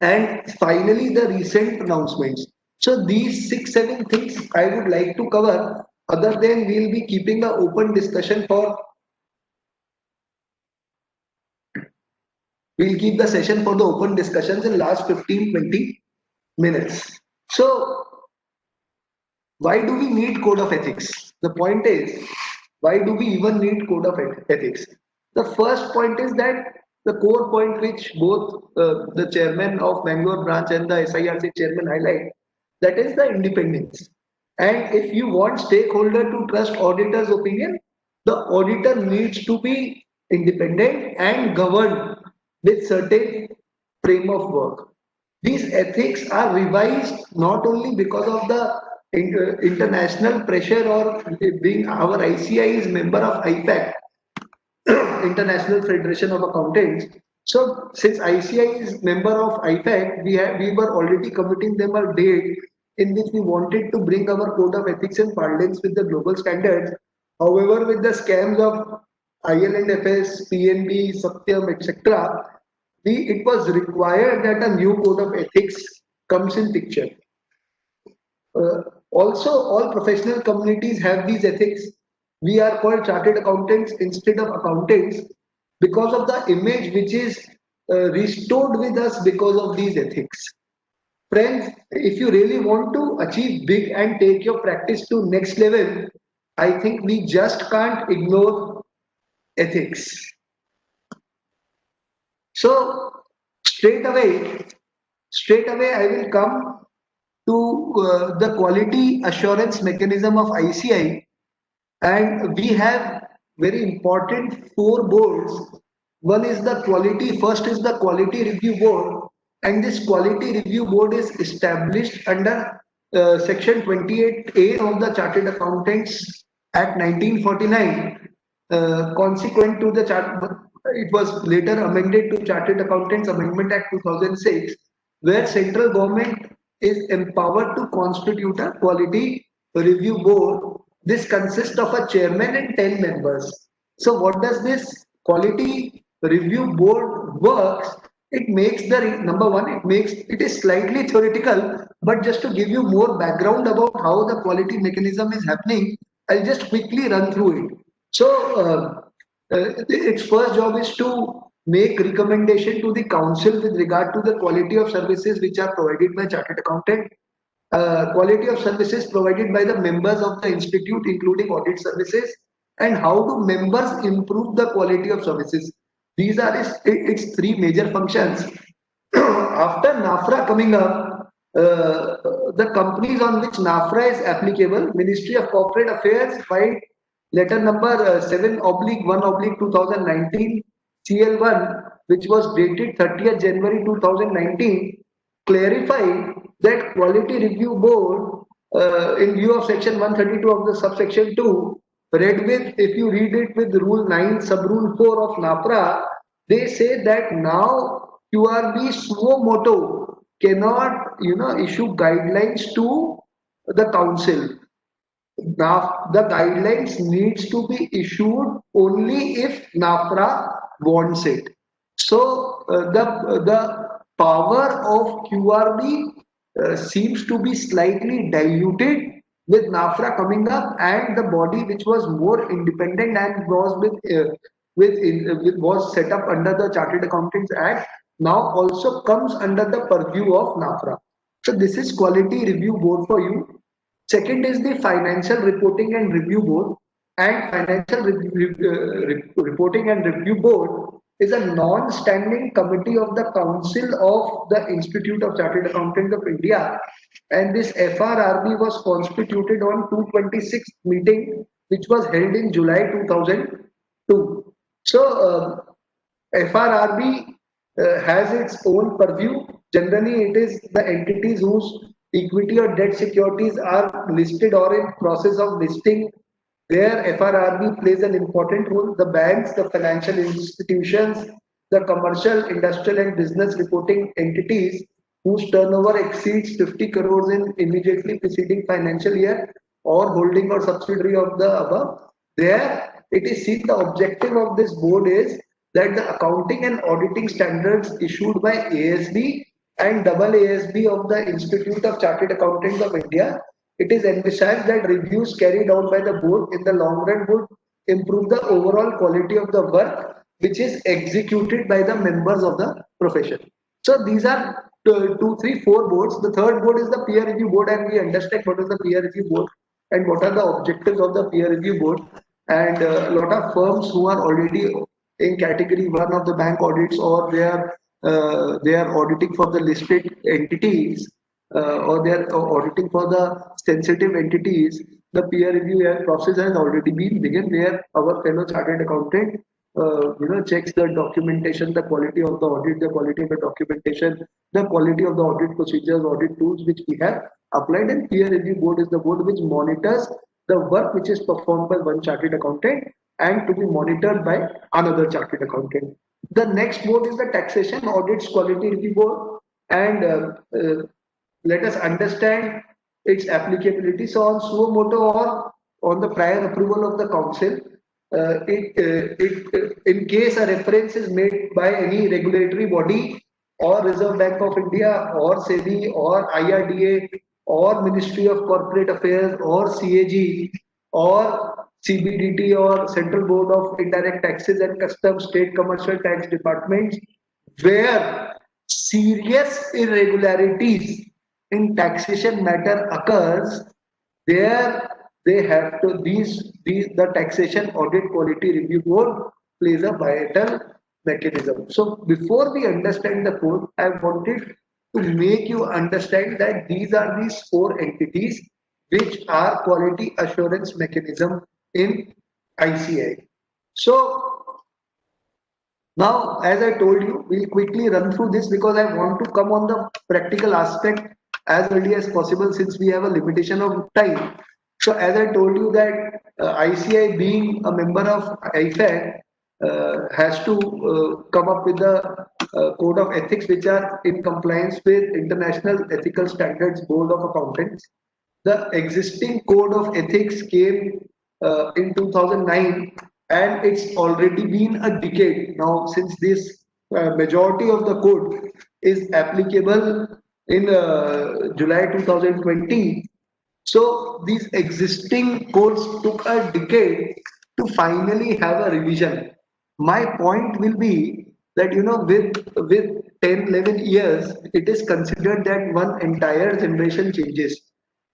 And finally, the recent announcements. So these 6-7 things I would like to cover. Other than we'll be keeping an open discussion for. We'll keep the session for the open discussions in last 15-20 minutes. So why do we need code of ethics? The point is, why do we even need code of ethics? The first point is that the core point which both the chairman of Bangalore branch and the SIRC chairman highlight, that is the independence. And if you want stakeholder to trust auditor's opinion, the auditor needs to be independent and governed with certain frame of work. These ethics are revised not only because of the international pressure or being our ICAI is member of IPAC, International Federation of Accountants. So since ICAI is member of IPAC, we were already committing them a date in which we wanted to bring our code of ethics and parlance with the global standards. However, with the scams of IL&FS, PNB, Satyam, etc., it was required that a new code of ethics comes in picture. Also, all professional communities have these ethics. We are called chartered accountants instead of accountants because of the image which is restored with us because of these ethics. Friends, if you really want to achieve big and take your practice to next level, I think we just can't ignore ethics. So straight away I will come to the quality assurance mechanism of ICAI, and we have very important 4 boards. One is the quality, first is the quality review board, and this quality review board is established under section 28A of the Chartered Accountants Act 1949. Consequent to the it was later amended to Chartered Accountants Amendment Act 2006, where central government is empowered to constitute a quality review board. This consists of a chairman and 10 members. So what does this quality review board works? It makes the number one, it is slightly theoretical, but just to give you more background about how the quality mechanism is happening, I'll just quickly run through it. So its first job is to make recommendation to the council with regard to the quality of services which are provided by chartered accountant, quality of services provided by the members of the institute including audit services, and how do members improve the quality of services. These are its 3 major functions. After NAFRA coming up, the companies on which NAFRA is applicable, Ministry of Corporate Affairs filed letter number 7/1/2019 CL1, which was dated 30th January 2019, clarified that quality review board, in view of section 132 of the subsection 2, if you read it with rule 9 sub rule 4 of NAFRA, they say that now QRB suo moto cannot issue guidelines to the council. Now the guidelines needs to be issued only if NAFRA wants it. So the power of QRB seems to be slightly diluted with NAFRA coming up, and the body which was more independent and was was set up under the Chartered Accountants Act now also comes under the purview of NAFRA. So this is quality review board for you. Second is the Financial Reporting and Review Board, and Financial Reporting and Review Board is a non-standing committee of the Council of the Institute of Chartered Accountants of India, and this FRRB was constituted on 226th meeting, which was held in July 2002. So FRRB has its own purview, Generally, it is the entities whose equity or debt securities are listed or in process of listing. There, FRRB plays an important role. The banks, the financial institutions, the commercial, industrial, and business reporting entities whose turnover exceeds 50 crores in immediately preceding financial year or holding or subsidiary of the above. There, it is seen the objective of this board is that the accounting and auditing standards issued by ASB and AASB of the Institute of Chartered Accountants of India, it is emphasized that reviews carried out by the board in the long run would improve the overall quality of the work which is executed by the members of the profession. So these are two, three, four boards. The third board is the peer review board, and we understand what is the peer review board and what are the objectives of the peer review board. And a lot of firms who are already in category one of the bank audits, or they are auditing for the listed entities, or they are auditing for the sensitive entities. The peer review process has already been begun, where our fellow chartered accountant checks the documentation, the quality of the audit, the quality of the documentation, the quality of the audit procedures, audit tools which we have applied. And peer review board is the board which monitors the work which is performed by one chartered accountant and to be monitored by another chartered accountant. The next board is the taxation audits quality review board, and let us understand its applicability. So on suo motu or on the prior approval of the council, in case a reference is made by any regulatory body or Reserve Bank of India or SEBI or IRDA or Ministry of Corporate Affairs or CAG or CBDT or Central Board of Indirect Taxes and Customs, State Commercial Tax Departments, where serious irregularities in taxation matter occurs, there they have to the taxation audit quality review board plays a vital mechanism. So before we understand the code, I wanted to make you understand that these are these four entities which are quality assurance mechanism in ICAI. So now, as I told you, we'll quickly run through this because I want to come on the practical aspect as early as possible since we have a limitation of time. So as I told you that ICAI being a member of IFAC has to come up with a code of ethics which are in compliance with International Ethical Standards Board of Accountants. The existing code of ethics came in 2009, and it's already been a decade now since this majority of the code is applicable in July 2020. So these existing codes took a decade to finally have a revision. My point will be that with 10, 11 years, it is considered that one entire generation changes.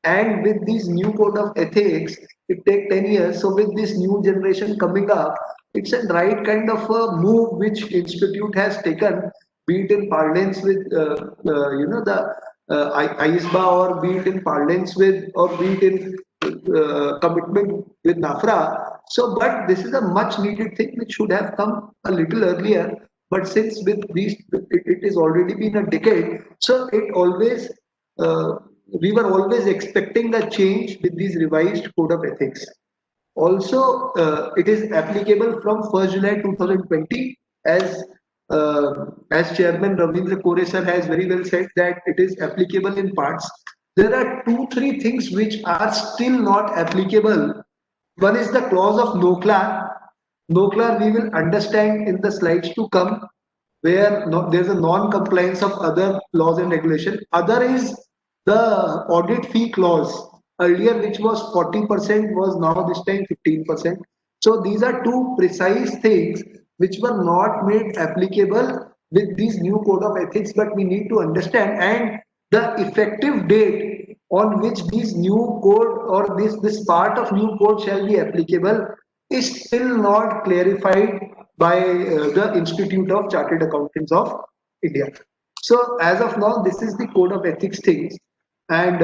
And with this new code of ethics, it takes 10 years. So with this new generation coming up, it's a right kind of a move which institute has taken, be it in parlance with the ISBA, or be it in parlance with, or be it in commitment with NAFRA. So, but this is a much needed thing which should have come a little earlier. But since with these, it is already been a decade. So it always, we were always expecting a change with these revised code of ethics. Also, it is applicable from 1st July 2020, as Chairman Ravindra Kore sir has very well said that it is applicable in parts. There are 2-3 things which are still not applicable. One is the clause of NOCLAR. NOCLAR we will understand in the slides to come, where there's a non-compliance of other laws and regulation. Other is the audit fee clause. Earlier, which was 40%, was now this time 15%. So these are two precise things which were not made applicable with this new code of ethics, but we need to understand, and the effective date on which this new code or this part of new code shall be applicable is still not clarified by the Institute of Chartered Accountants of India. So as of now, this is the code of ethics things, and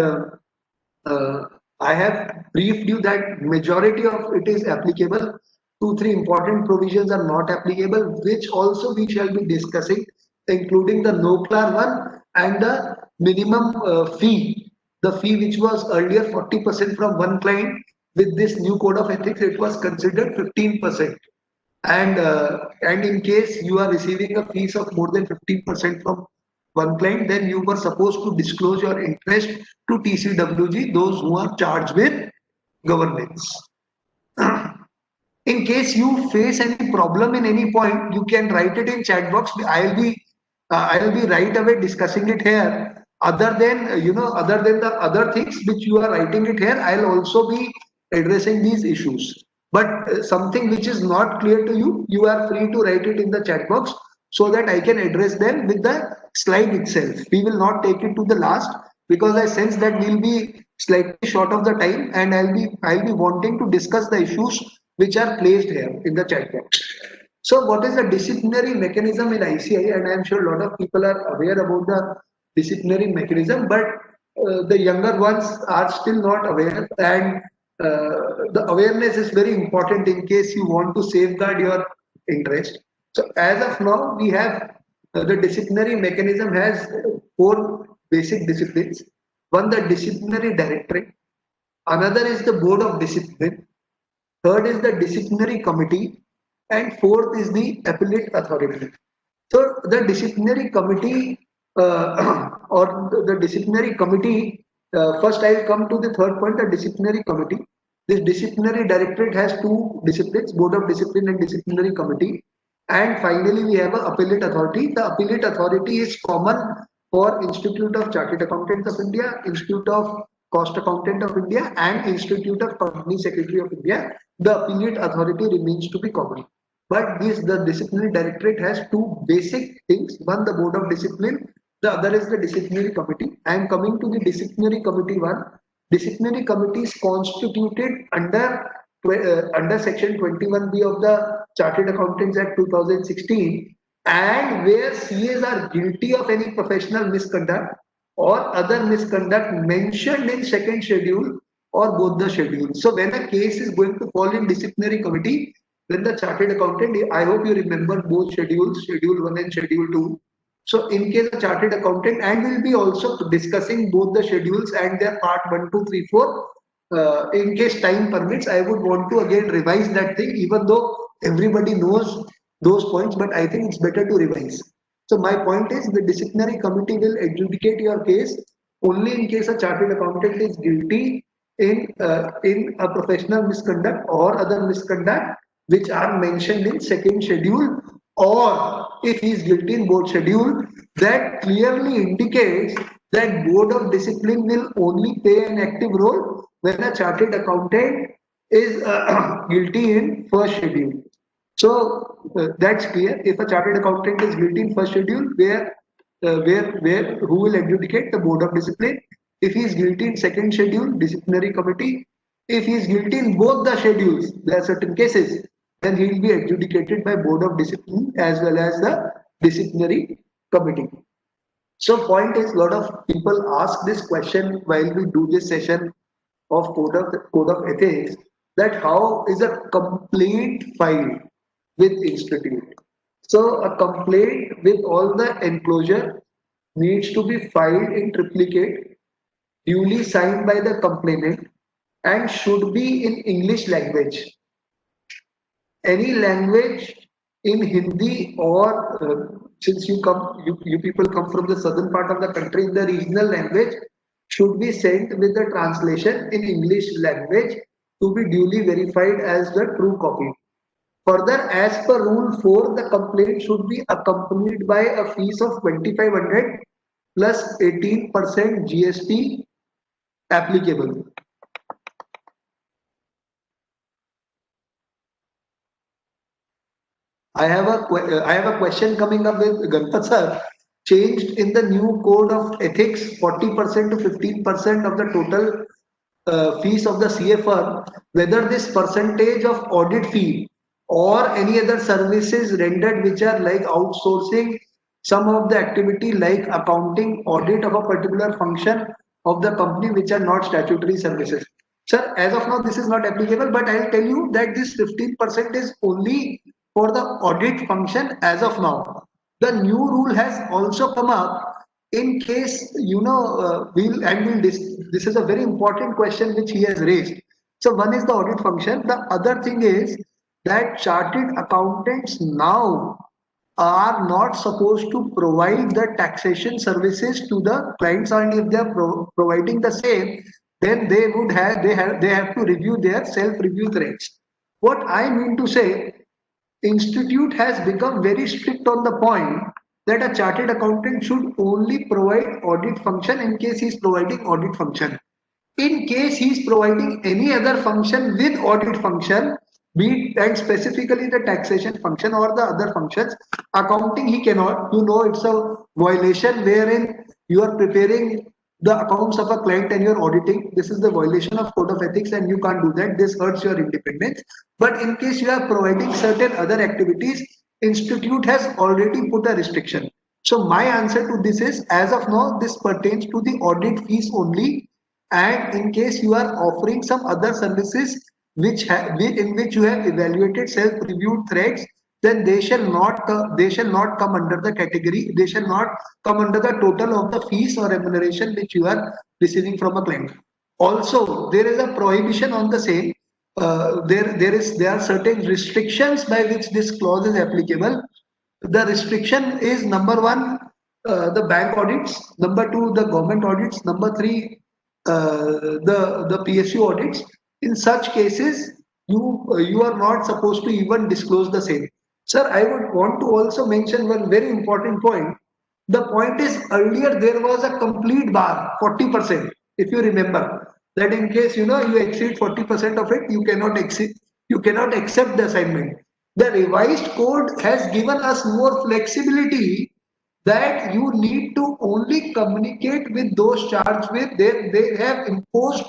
I have briefed you that majority of it is applicable. 2-3 important provisions are not applicable, which also we shall be discussing, including the NOCLAR one and the minimum fee, the fee which was earlier 40% from one client, with this new code of ethics, it was considered 15%. And in case you are receiving a fees of more than 15% from one client, then you were supposed to disclose your interest to TCWG, those who are charged with governance. In case you face any problem in any point, you can write it in chat box. I'll be right away discussing it here. Other than other than the other things which you are writing it here, I'll also be addressing these issues. But something which is not clear to you, you are free to write it in the chat box so that I can address them with the slide itself. We will not take it to the last because I sense that we'll be slightly short of the time, and I'll be wanting to discuss the issues which are placed here in the chat box. So what is the disciplinary mechanism in ICAI? And I'm sure a lot of people are aware about the disciplinary mechanism, but the younger ones are still not aware, and the awareness is very important in case you want to safeguard your interest. So as of now, we have the disciplinary mechanism has four basic disciplines. One, the disciplinary directorate. Another is the board of discipline. Third is the disciplinary committee, and fourth is the appellate authority. So the disciplinary committee or the disciplinary committee, first I'll come to the third point, the disciplinary committee. This disciplinary directorate has two disciplines, board of discipline and disciplinary committee. And finally, we have an appellate authority. The appellate authority is common for Institute of Chartered Accountants of India, Institute of Cost Accountant of India, and Institute of Company Secretary of India. The appellate authority remains to be common. But the disciplinary directorate has two basic things. One, the board of discipline. The other is the disciplinary committee. I am coming to the disciplinary committee one. Disciplinary committee is constituted under section 21B of the Chartered Accountants Act 2016, and where CAs are guilty of any professional misconduct or other misconduct mentioned in second schedule or both the schedules. So when a case is going to fall in disciplinary committee, then the chartered accountant, I hope you remember both schedules, schedule 1 and schedule 2. So in case a chartered accountant, and we'll be also discussing both the schedules and their part 1, 2, 3, 4. In case time permits, I would want to again revise that thing, even though everybody knows those points, but I think it's better to revise. So my point is, the disciplinary committee will adjudicate your case only in case a chartered accountant is guilty in a professional misconduct or other misconduct which are mentioned in second schedule, or if he is guilty in both schedule, that clearly indicates that board of discipline will only play an active role when a chartered accountant is guilty in first schedule. So that's clear. If a chartered accountant is guilty in first schedule, where who will adjudicate? The board of discipline. If he is guilty in second schedule, disciplinary committee. If he is guilty in both the schedules, there are certain cases, then he will be adjudicated by board of discipline as well as the disciplinary committee. So point is, a lot of people ask this question while we do this session of code of ethics, that how is a complaint filed with institute? So a complaint with all the enclosure needs to be filed in triplicate, duly signed by the complainant, and should be in English language. Any language in Hindi, or since you people come from the southern part of the country, in the regional language, should be sent with the translation in English language to be duly verified as the true copy. Further, as per Rule 4, the complaint should be accompanied by a fees of 2,500 plus 18% GST applicable. I have a question coming up with Ganpat sir. Changed in the new code of ethics 40% to 15% of the total fees of the CFR, whether this percentage of audit fee or any other services rendered which are like outsourcing some of the activity like accounting, audit of a particular function of the company which are not statutory services. Sir, as of now this is not applicable, but I'll tell you that this 15% is only for the audit function as of now. The new rule has also come up in case, this is a very important question which he has raised. So one is the audit function. The other thing is that chartered accountants now are not supposed to provide the taxation services to the clients, and if they are providing the same, then they have to review their self-review threads. What I mean to say, institute has become very strict on the point that a chartered accountant should only provide audit function in case he is providing audit function. In case he is providing any other function with audit function, be it and specifically the taxation function or the other functions, accounting he cannot. It's a violation wherein you are preparing the accounts of a client and you're auditing. This is the violation of code of ethics and you can't do that. This hurts your independence. But in case you are providing certain other activities, institute has already put a restriction. So my answer to this is, as of now, this pertains to the audit fees only. And in case you are offering some other services in which you have evaluated self-reviewed threads, then they shall not come under the category. They shall not come under the total of the fees or remuneration which you are receiving from a client. Also, there is a prohibition on the same. There are certain restrictions by which this clause is applicable. The restriction is, number one, the bank audits, number two, the government audits, number three, the PSU audits. In such cases, you are not supposed to even disclose the same. Sir, I would want to also mention one very important point. The point is, earlier there was a complete bar, 40%, if you remember, that in case you exceed 40% of it, you cannot accept the assignment. The revised code has given us more flexibility that you need to only communicate with those charged with. They have imposed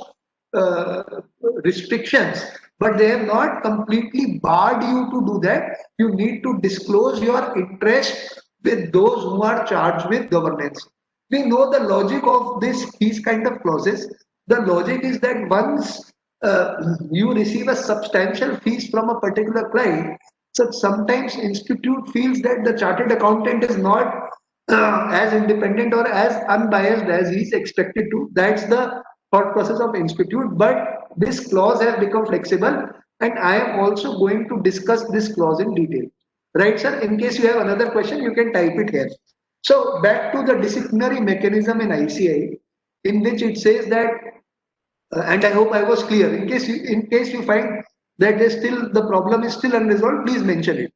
restrictions, but they have not completely barred you to do that. You need to disclose your interest with those who are charged with governance. We know the logic of these kind of clauses. The logic is that once you receive a substantial fees from a particular client, so sometimes institute feels that the chartered accountant is not as independent or as unbiased as he is expected to. That's the thought process of institute. But this clause has become flexible, and I am also going to discuss this clause in detail. Right, sir? In case you have another question, you can type it here. So back to the disciplinary mechanism in ICAI, in which it says that, and I hope I was clear. In case you find that the problem is still unresolved, please mention it.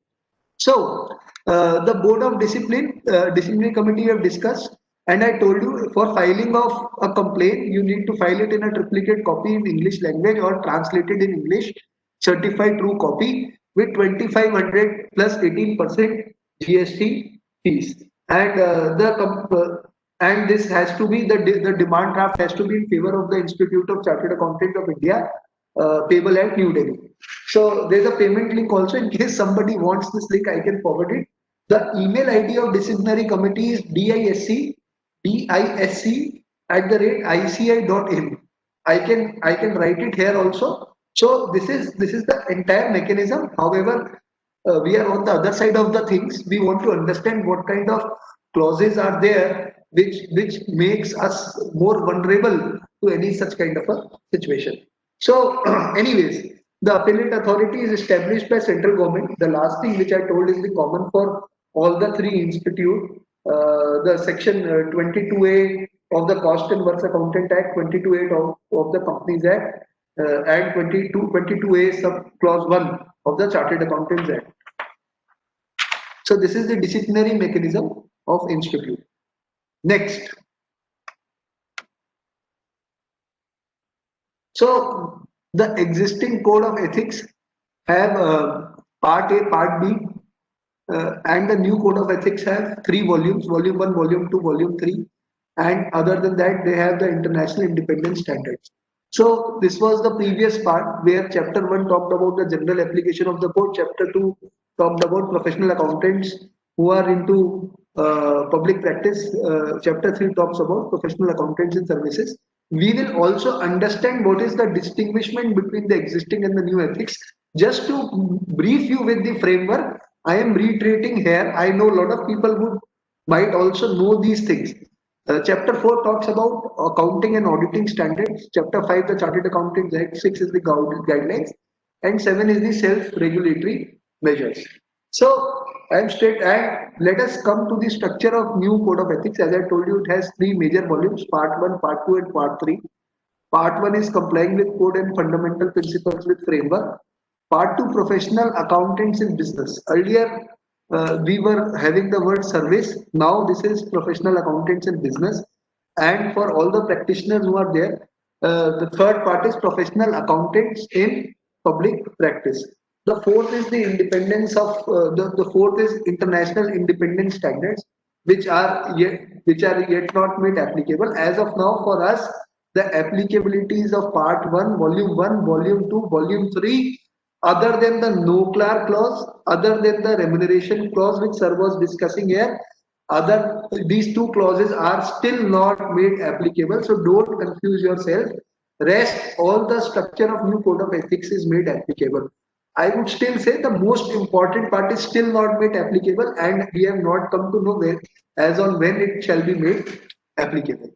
So the board of disciplinary committee we have discussed, and I told you, for filing of a complaint, you need to file it in a triplicate copy in English language or translated in English, certified true copy with 2500 plus 18% GST fees. And and this has to be, the demand draft has to be in favor of the Institute of Chartered Accountants of India, payable at New Delhi. So there's a payment link also. In case somebody wants this link, I can forward it. The email ID of disciplinary committee is disc@icai.in. I can write it here also. So this is the entire mechanism. However, we are on the other side of the things. We want to understand what kind of clauses are there which makes us more vulnerable to any such kind of a situation. So anyways, the appellate authority is established by central government. The last thing which I told is the common for all the three institutes. The section 22A of the Cost and Works Accountant Act, 22A of the Companies Act, and 22A sub clause 1 of the Chartered Accountants Act. So this is the disciplinary mechanism of institute. Next. So the existing code of ethics have part A, part B, and the new code of ethics have 3 volumes, volume 1, volume 2, volume 3, and other than that they have the international independent standards. So this was the previous part where chapter 1 talked about the general application of the code, chapter 2 talked about professional accountants who are into public practice, chapter 3 talks about professional accountants and services. We will also understand what is the distinguishment between the existing and the new ethics. Just to brief you with the framework, I am reiterating here. I know a lot of people who might also know these things. Chapter 4 talks about accounting and auditing standards. Chapter 5, the Chartered Accountants Act. 6 is the guidelines. And 7 is the self-regulatory measures. So, I'm straight and let us come to the structure of new code of ethics. As I told you, it has 3 major volumes, part 1, part 2 and part 3. Part 1 is complying with code and fundamental principles with framework. Part 2, professional accountants in business. Earlier, we were having the word service. Now this is professional accountants in business. And for all the practitioners who are there, the third part is professional accountants in public practice. The fourth is the independence of the fourth is international independence standards, which are yet not made applicable as of now for us. The applicabilities of part 1, volume 1, volume 2, volume 3, other than the no-clar clause, other than the remuneration clause which sir was discussing here, these two clauses are still not made applicable. So don't confuse yourself. Rest, all the structure of new code of ethics is made applicable. I would still say the most important part is still not made applicable, and we have not come to know when, as on when it shall be made applicable.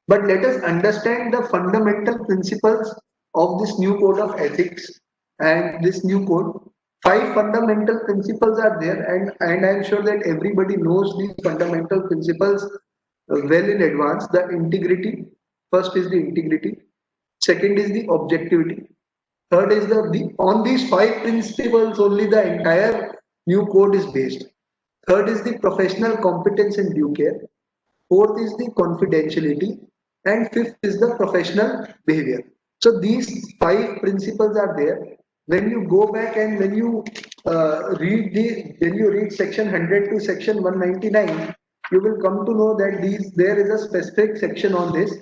But let us understand the fundamental principles of this new code of ethics and this new code. 5 fundamental principles are there, and I'm sure that everybody knows these fundamental principles well in advance. The integrity, first is the integrity, second is the objectivity, third is on these 5 principles only the entire new code is based. Third is the professional competence and due care. Fourth is the confidentiality, and fifth is the professional behavior. So these 5 principles are there. When you go back and when you read section 100 to section 199, you will come to know that there is a specific section on this,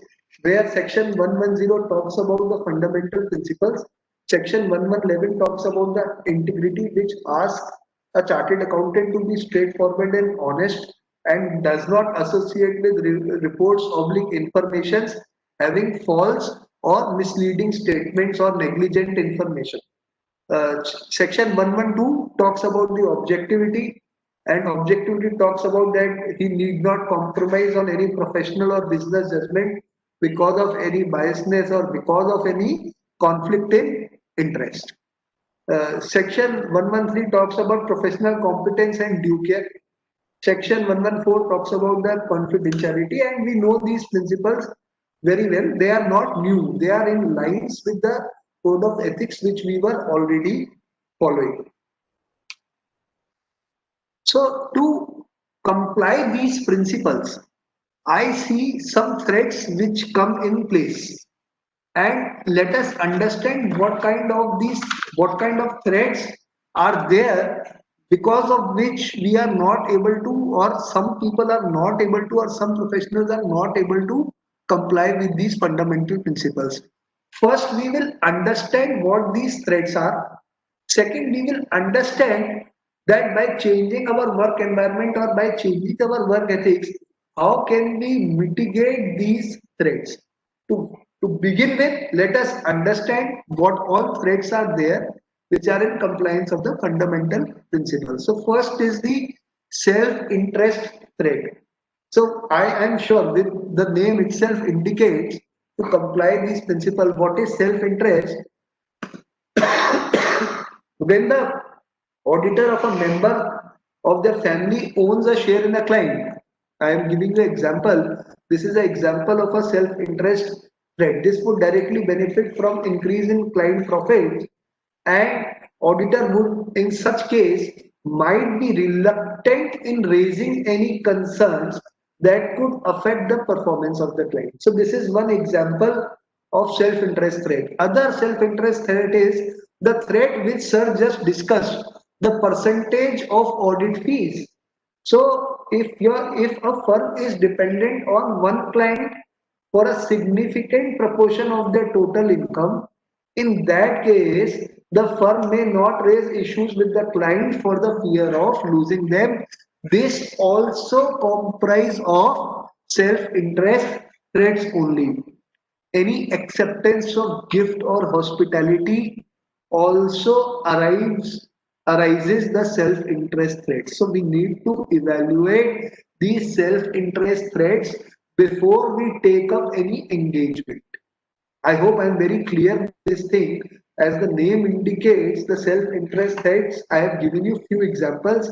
where section 110 talks about the fundamental principles. Section 1111 talks about the integrity, which asks a chartered accountant to be straightforward and honest and does not associate with reports oblique informations having false or misleading statements or negligent information. Section 112 talks about the objectivity, and objectivity talks about that he need not compromise on any professional or business judgment because of any biasness or because of any conflict in interest. Section 113 talks about professional competence and due care. Section 114 talks about the confidentiality, and we know these principles very well. They are not new. They are in lines with the code of ethics which we were already following. So to comply these principles, I see some threats which come in place. And let us understand what kind of threats are there, because of which we are not able to, or some people are not able to, or some professionals are not able to comply with these fundamental principles. First, we will understand what these threats are. Second, we will understand that by changing our work environment or by changing our work ethics, how can we mitigate these threats? To begin with, let us understand what all threats are there which are in compliance of the fundamental principles. So first is the self-interest threat. So I am sure with the name itself indicates, to comply these principles, what is self-interest? When the auditor of a member of their family owns a share in a client, I am giving you an example. This is an example of a self-interest threat. This would directly benefit from increase in client profits, and auditor would, in such case, might be reluctant in raising any concerns that could affect the performance of the client. So this is one example of self-interest threat. Other self-interest threat is the threat which sir just discussed, the percentage of audit fees. So if a firm is dependent on one client for a significant proportion of their total income, in that case, the firm may not raise issues with the client for the fear of losing them. This also comprise of self-interest threats only. Any acceptance of gift or hospitality also arrives arises the self-interest threats. So we need to evaluate these self-interest threats before we take up any engagement. I hope I'm very clear with this thing. As the name indicates, the self-interest threats, I have given you few examples,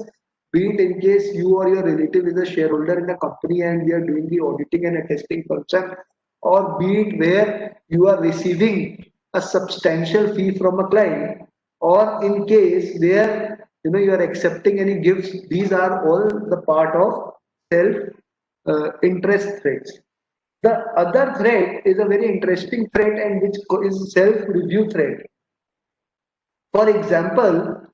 be it in case you or your relative is a shareholder in a company and we are doing the auditing and attesting function, or be it where you are receiving a substantial fee from a client, or in case where you are accepting any gifts. These are all the part of self interest threats. The other threat is a very interesting threat and which is self-review threat. For example,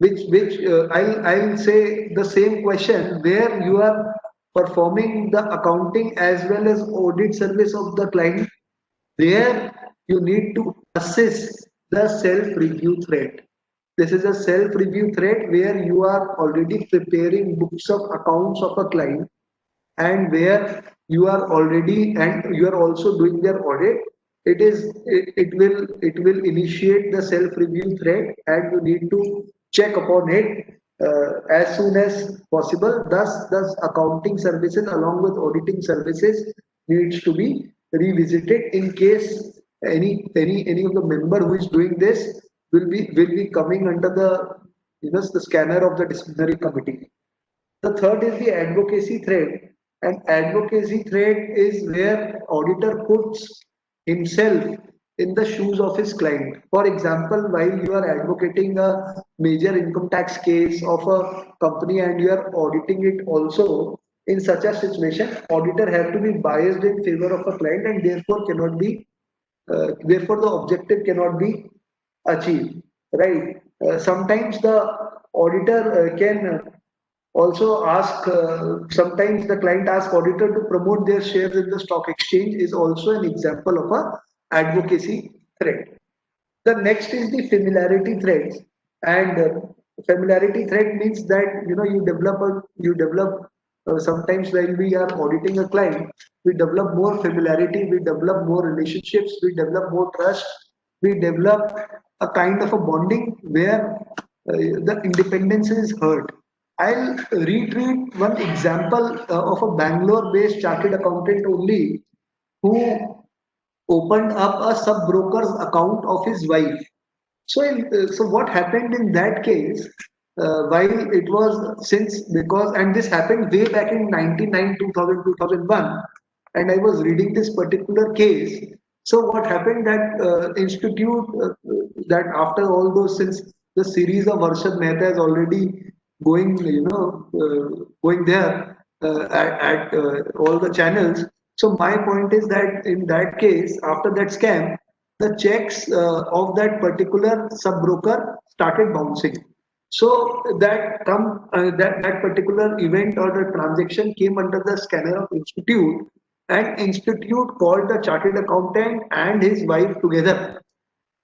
I'll say the same question where you are performing the accounting as well as audit service of the client, there you need to assess the self-review threat. This is a self-review threat where you are already preparing books of accounts of a client and where you are already and you are also doing their audit. It will initiate the self review thread and you need to check upon it as soon as possible. Thus accounting services along with auditing services needs to be revisited in case any of the member who is doing this will be coming under the scanner of the disciplinary committee. The third is the advocacy thread. And advocacy thread is where auditor puts himself in the shoes of his client. For example, while you are advocating a major income tax case of a company and you are auditing it also, in such a situation, auditor have to be biased in favor of a client and therefore the objective cannot be achieved, right? Sometimes the auditor can also ask, sometimes the client asks auditor to promote their shares in the stock exchange is also an example of a advocacy threat. The next is the familiarity threats, and familiarity threat means that you develop sometimes when we are auditing a client, we develop more familiarity, we develop more relationships, we develop more trust, we develop a kind of a bonding where the independence is hurt. I'll retreat one example of a Bangalore-based chartered accountant only who opened up a sub-broker's account of his wife. So what happened in that case? While it was since because and this happened way back in 99, 2000, 2001, and I was reading this particular case. So what happened that institute that after all those since the series of Harshad Mehta is already going there at all the channels. So my point is that in that case, after that scam, the checks of that particular sub broker started bouncing. So that particular event or the transaction came under the scanner of institute, and institute called the chartered accountant and his wife together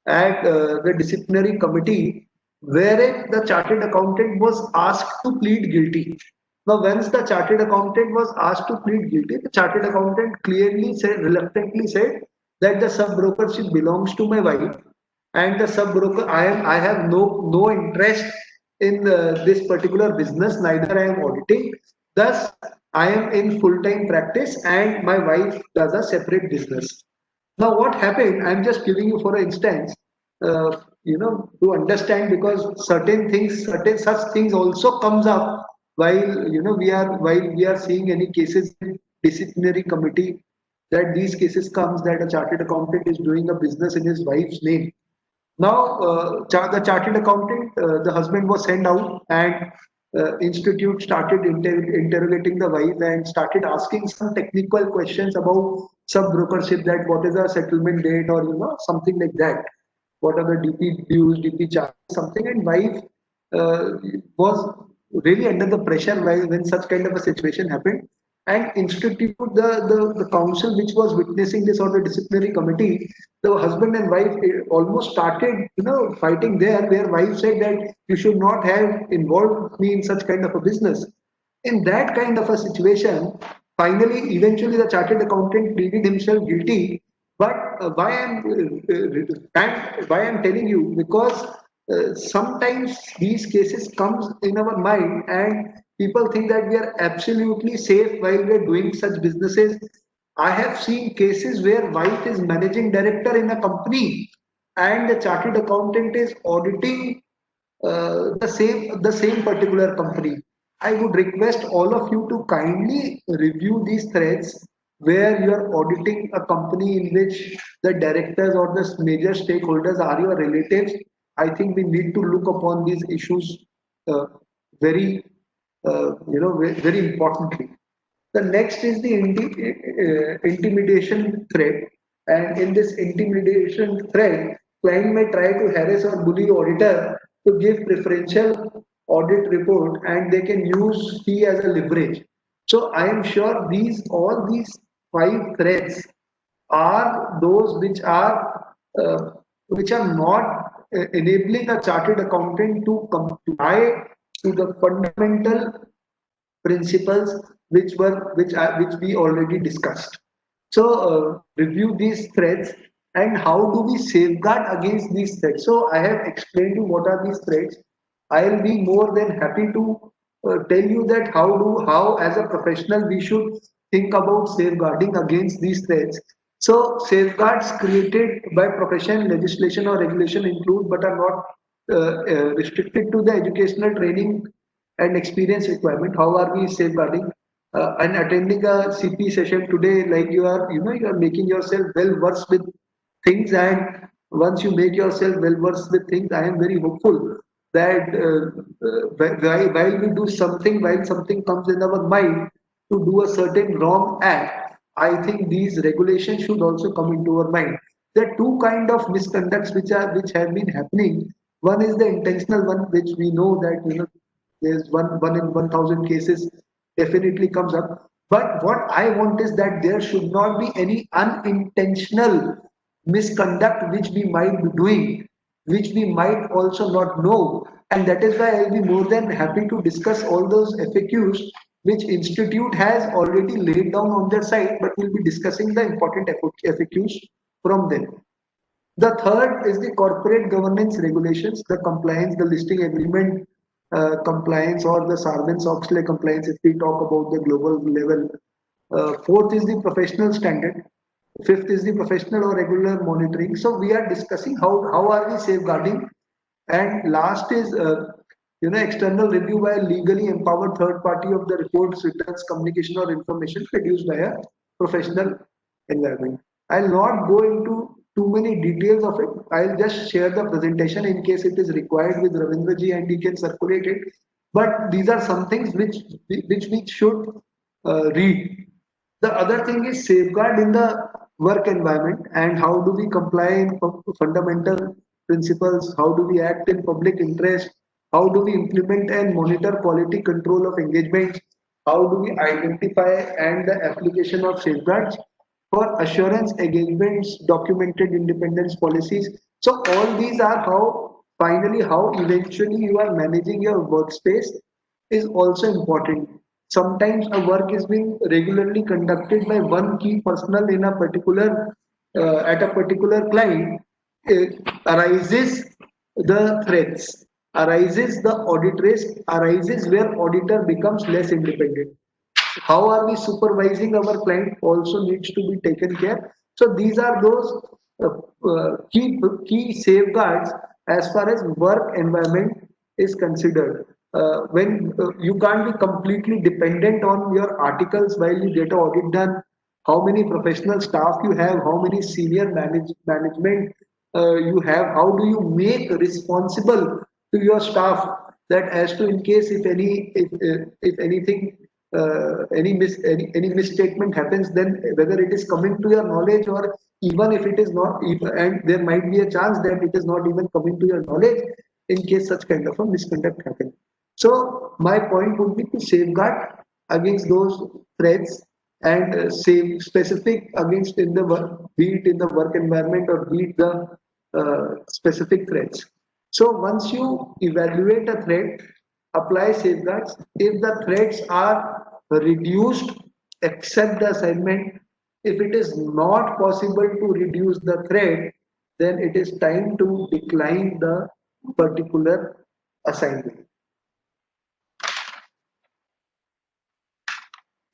at the disciplinary committee, wherein the chartered accountant was asked to plead guilty. Now, once the chartered accountant was asked to plead guilty, the chartered accountant clearly said, reluctantly said, that the sub brokership belongs to my wife, and the sub broker, I have no interest in this particular business. Neither I am auditing. Thus, I am in full time practice, and my wife does a separate business. Now, what happened? I'm just giving you for an instance, to understand because certain such things also comes up while we are seeing any cases in disciplinary committee that these cases comes that a chartered accountant is doing a business in his wife's name. Now, the chartered accountant, the husband was sent out, and institute started interrogating the wife and started asking some technical questions about sub brokership, that what is the settlement date or something like that. What are the DP dues, DP charges, something, and wife was really under the pressure while when such kind of a situation happened, and institute the council which was witnessing this or the disciplinary committee, the husband and wife almost started fighting there, where wife said that you should not have involved me in such kind of a business. In that kind of a situation, finally eventually the chartered accountant pleaded himself guilty. But why I'm telling you, because sometimes these cases comes in our mind and people think that we are absolutely safe while we are doing such businesses. I have seen cases where wife is managing director in a company and the chartered accountant is auditing the same particular company. I would request all of you to kindly review these threads where you are auditing a company in which the directors or the major stakeholders are your relatives. I think we need to look upon these issues uh, very, very importantly. The next is the intimidation threat. And in this intimidation threat, client may try to harass or bully auditor to give preferential audit report and they can use fee as a leverage. So I am sure all these five threats are those which are not enabling a chartered accountant to comply to the fundamental principles which we already discussed. So review these threats and how do we safeguard against these threats. So I have explained you what are these threats. I'll be more than happy to tell you that how as a professional we should think about safeguarding against these threats. So safeguards created by profession, legislation or regulation include but are not restricted to the educational training and experience requirement. How are we safeguarding? And attending a CP session today, like you are making yourself well versed with things, and once you make yourself well versed with things, I am very hopeful that while we do something, while something comes in our mind to do a certain wrong act, I think these regulations should also come into our mind. There are two kind of misconducts which have been happening. One is the intentional one, which we know that there's one in 1,000 cases definitely comes up. But what I want is that there should not be any unintentional misconduct which we might be doing, which we might also not know. And that is why I'll be more than happy to discuss all those FAQs which Institute has already laid down on their site, but we'll be discussing the important FAQs from them. The third is the corporate governance regulations, the compliance, the listing agreement compliance or the Sarbanes-Oxley compliance if we talk about the global level. Fourth is the professional standard. Fifth is the professional or regular monitoring. So we are discussing how are we safeguarding. And last is external review by a legally empowered third party of the reports, returns, communication or information produced by a professional environment. I'll not go into too many details of it. I'll just share the presentation in case it is required with Ravindraji and he can circulate it. But these are some things which we should read. The other thing is safeguard in the work environment and how do we comply in fundamental principles, how do we act in public interest, how do we implement and monitor quality control of engagement, how do we identify and the application of safeguards for assurance engagements, documented independence policies. So all these are how eventually you are managing your workspace is also important. Sometimes a work is being regularly conducted by one key personnel in a particular at a particular client. Arises the threats, arises the audit risk, arises where auditor becomes less independent. How are we supervising our client also needs to be taken care. So these are those key safeguards as far as work environment is considered. When you can't be completely dependent on your articles while you get an audit done, how many professional staff you have, how many senior management you have, how do you make responsible to your staff that as to in case if anything any misstatement happens, then whether it is coming to your knowledge or even if it is not, and there might be a chance that it is not even coming to your knowledge in case such kind of a misconduct happens. So my point would be to safeguard against those threats and save specific against in the work, be it in the work environment or be it the specific threats. So once you evaluate a threat, apply safeguards. If the threats are reduced, accept the assignment. If it is not possible to reduce the threat, then it is time to decline the particular assignment.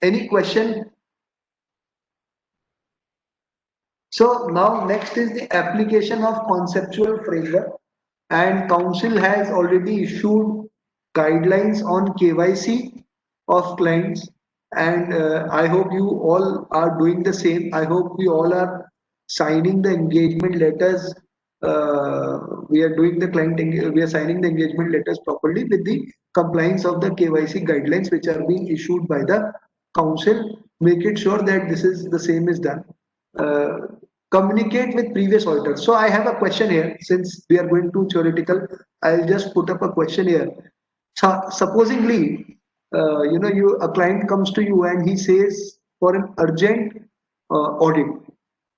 Any question? So now next is the application of conceptual framework, and council has already issued guidelines on KYC of clients, and I hope you all are doing the same. I hope we all are signing the engagement letters. We are doing the we are signing the engagement letters properly with the compliance of the KYC guidelines which are being issued by the council. Make it sure that this is the same is done. Uh, Communicate with previous auditors. So I have a question here. Since we are going to theoretical, I'll just put up a question here. So supposingly, a client comes to you and he says for an urgent audit,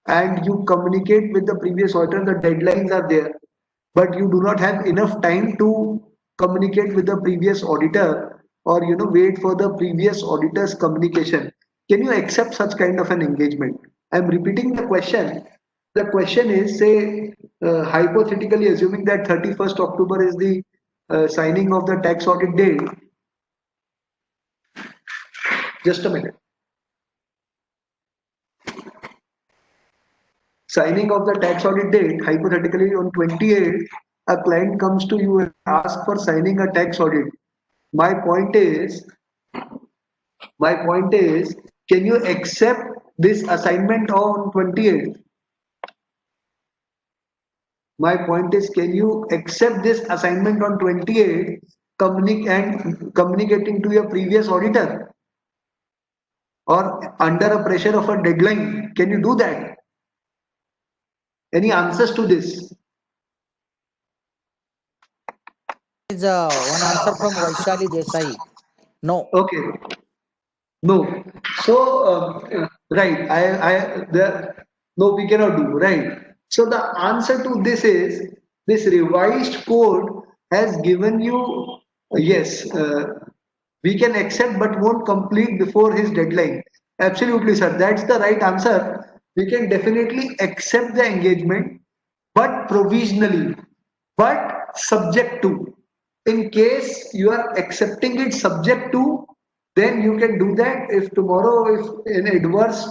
and you communicate with the previous auditor, the deadlines are there, but you do not have enough time to communicate with the previous auditor, or wait for the previous auditor's communication. Can you accept such kind of an engagement? I'm repeating the question. The question is, say, hypothetically assuming that 31st October is the signing of the tax audit date. Just a minute. Signing of the tax audit date, hypothetically on 28th, a client comes to you and asks for signing a tax audit. My point is, can you accept this assignment on 28th? My point is, can you accept this assignment on 28th, communicating to your previous auditor, or under a pressure of a deadline? Can you do that? Any answers to this? Is one answer from Vaishali Desai. No. Okay. No. So, right, no, we cannot do, right? So the answer to this is, this revised code has given you, yes, we can accept but won't complete before his deadline. Absolutely, sir. That's the right answer. We can definitely accept the engagement, but provisionally, but subject to. In case you are accepting it subject to, then you can do that. If tomorrow, if an adverse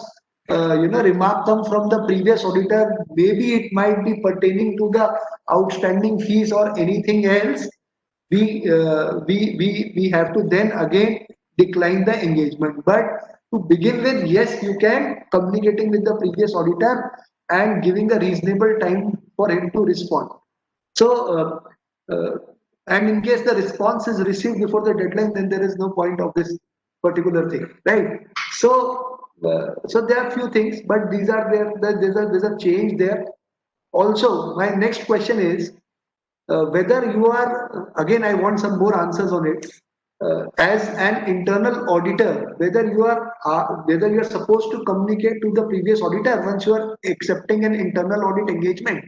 remark come from the previous auditor, maybe it might be pertaining to the outstanding fees or anything else, we have to then again decline the engagement. But to begin with, yes, you can communicating with the previous auditor and giving a reasonable time for him to respond. So and in case the response is received before the deadline, then there is no point of this particular thing, right? So so there are few things, but these are there's a change there. Also, my next question is, whether you are, again I want some more answers on it, as an internal auditor, whether you are supposed to communicate to the previous auditor once you are accepting an internal audit engagement.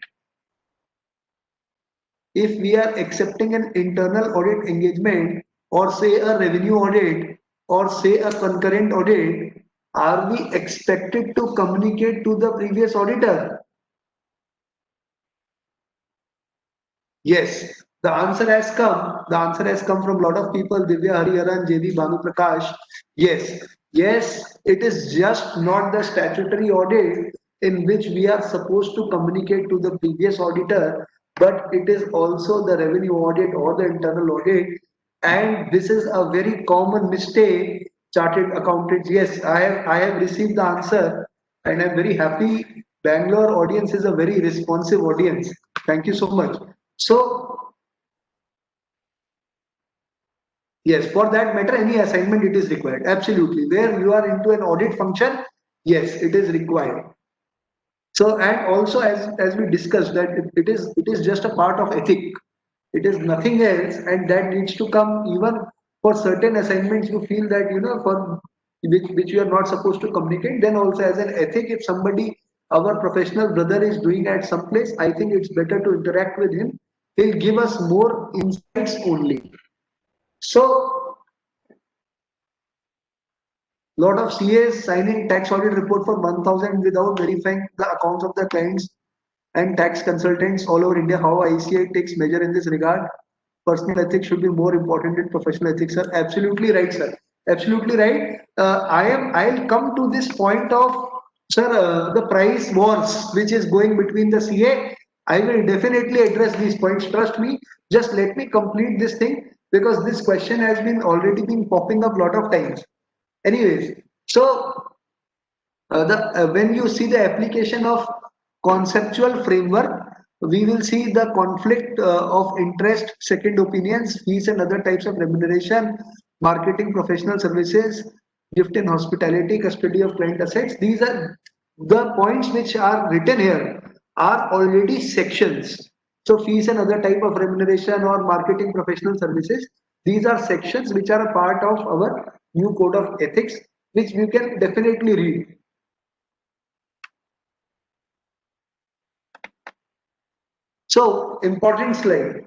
If we are accepting an internal audit engagement, or say a revenue audit, or say a concurrent audit, are we expected to communicate to the previous auditor? Yes, the answer has come. The answer has come from a lot of people. Divya Hariharan, JV Bhanu Prakash. Yes, yes, it is just not the statutory audit in which we are supposed to communicate to the previous auditor, but it is also the revenue audit or the internal audit. And this is a very common mistake. Chartered accountants. Yes, I have received the answer, and I'm very happy. Bangalore audience is a very responsive audience. Thank you so much. So, yes, for that matter, any assignment it is required. Absolutely. Where you are into an audit function, yes, it is required. So, and also as we discussed that it is just a part of ethic. It is nothing else, and that needs to come even for certain assignments. You feel that for which you are not supposed to communicate. Then also as an ethic, if somebody, our professional brother, is doing at some place, I think it's better to interact with him. He'll give us more insights only. So, lot of CAs signing tax audit report for 1,000 without verifying the accounts of the clients, and tax consultants all over India, how ICAI takes measure in this regard. Personal ethics should be more important than professional ethics, sir. Absolutely right, sir. Absolutely right. I'll come to this point of, sir, the price wars which is going between the CA. I will definitely address these points. Trust me. Just let me complete this thing because this question has been already been popping up a lot of times. Anyways, so when you see the application of conceptual framework, we will see the conflict of interest, second opinions, fees and other types of remuneration, marketing, professional services, gift and hospitality, custody of client assets. These are the points which are written here are already sections. So fees and other type of remuneration or marketing professional services, these are sections which are a part of our new code of ethics, which you can definitely read. So important slide.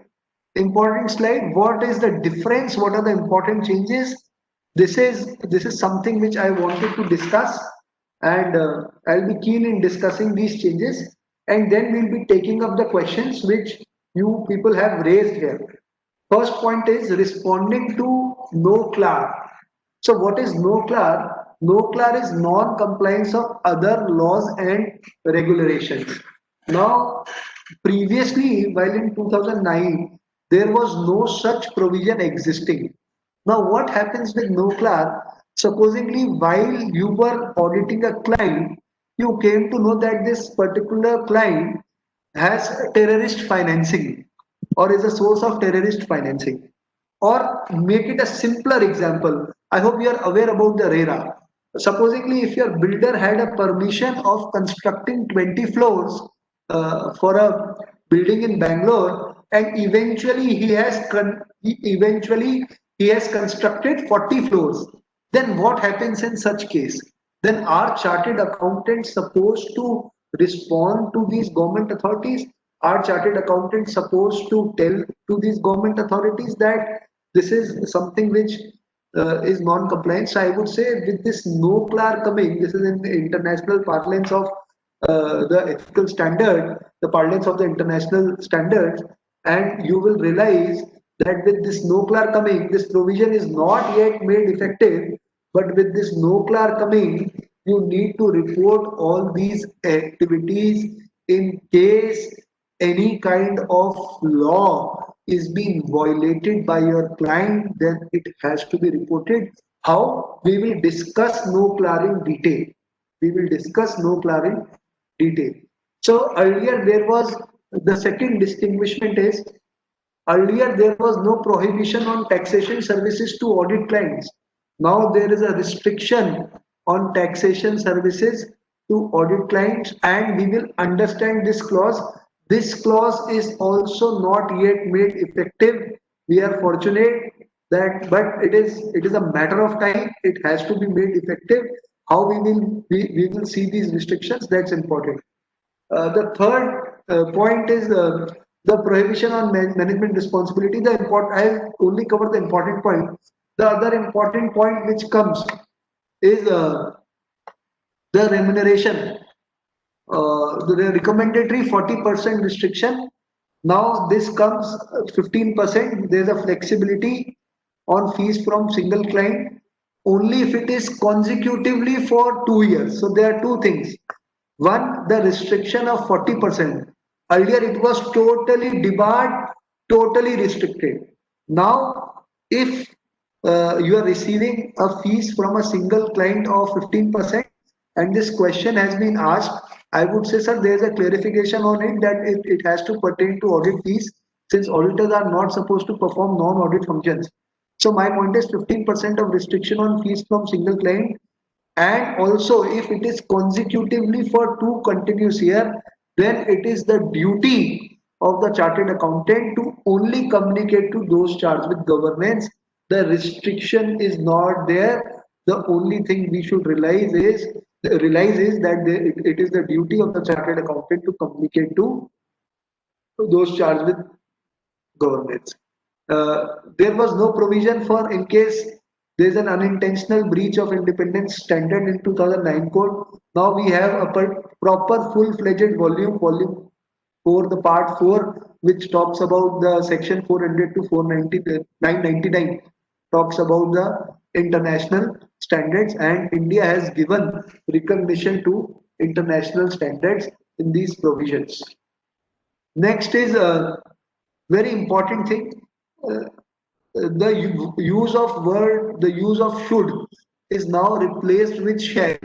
Important slide. What is the difference? What are the important changes? This is something which I wanted to discuss, and I'll be keen in discussing these changes, and then we'll be taking up the questions which you people have raised here. First point is responding to no clar. So what is no clar? No clar is non-compliance of other laws and regulations. Now, previously, while in 2009, there was no such provision existing. Now, what happens with no clar? Supposingly, while you were auditing a client, you came to know that this particular client has terrorist financing or is a source of terrorist financing. Or make it a simpler example. I hope you are aware about the RERA. Supposingly, if your builder had a permission of constructing 20 floors for a building in Bangalore, and eventually he has constructed 40 floors, then what happens in such case? Then our chartered accountant supposed to respond to these government authorities? Are chartered accountants supposed to tell to these government authorities that this is something which is non-compliant? So I would say with this no clar coming, this is in the international parlance of the ethical standard, the parlance of the international standards, and you will realize that with this no clar coming, this provision is not yet made effective, but with this no clar coming, you need to report all these activities in case any kind of law is being violated by your client, then it has to be reported. How? We will discuss no clar in detail. We will discuss no clar in detail. So earlier there was the second distinguishment is earlier there was no prohibition on taxation services to audit clients. Now there is a restriction on taxation services to audit clients, and we will understand this clause. This clause is also not yet made effective. We are fortunate that, but it is a matter of time. It has to be made effective. How we will see these restrictions? That's important. The third point is the prohibition on management responsibility. I have only covered the important point. The other important point which comes is the remuneration. The recommendatory 40% restriction. Now this comes 15%. There is a flexibility on fees from single client only if it is consecutively for 2 years. So there are two things. One, the restriction of 40%. Earlier it was totally debarred, totally restricted. Now, if you are receiving a fees from a single client of 15%, and this question has been asked, I would say, sir, there is a clarification on it that it has to pertain to audit fees, since auditors are not supposed to perform non-audit functions. So my point is 15% of restriction on fees from single client, and also if it is consecutively for 2 continuous years, then it is the duty of the chartered accountant to only communicate to those charged with governance. The restriction is not there. The only thing we should realize is that it is the duty of the chartered accountant to communicate to those charged with governance. There was no provision for in case there is an unintentional breach of independence standard in 2009 code. Now we have a proper full-fledged volume for the part 4, which talks about the section 400 to 490, 999, talks about the international standards, and India has given recognition to international standards in these provisions. Next is a very important thing. Uh, the use of should is now replaced with shall,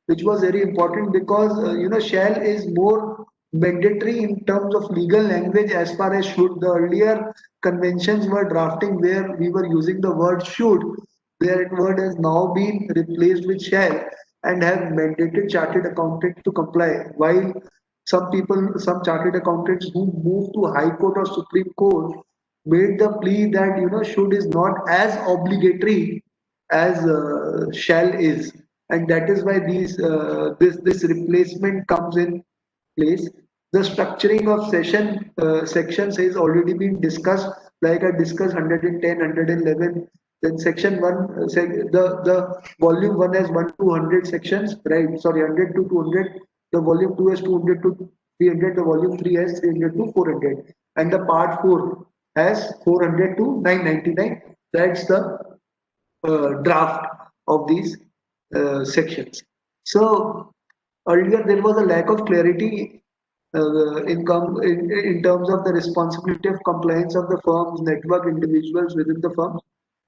which was very important because shall is more mandatory in terms of legal language as far as should. The earlier conventions were drafting where we were using the word should. That word has now been replaced with shall and have mandated chartered accountants to comply. While some chartered accountants who moved to High Court or Supreme Court made the plea that should is not as obligatory as shall is, and that is why this replacement comes in place. The structuring of sections has already been discussed, like I discussed 110, 111. Then section 1, the volume 1 has 1 to 100 sections, right? Sorry, 100 to 200. The volume 2 has 200 to 300. The volume 3 has 300 to 400. And the part 4 has 400 to 999. That's the draft of these sections. So earlier there was a lack of clarity in terms of the responsibility of compliance of the firm's network individuals within the firm.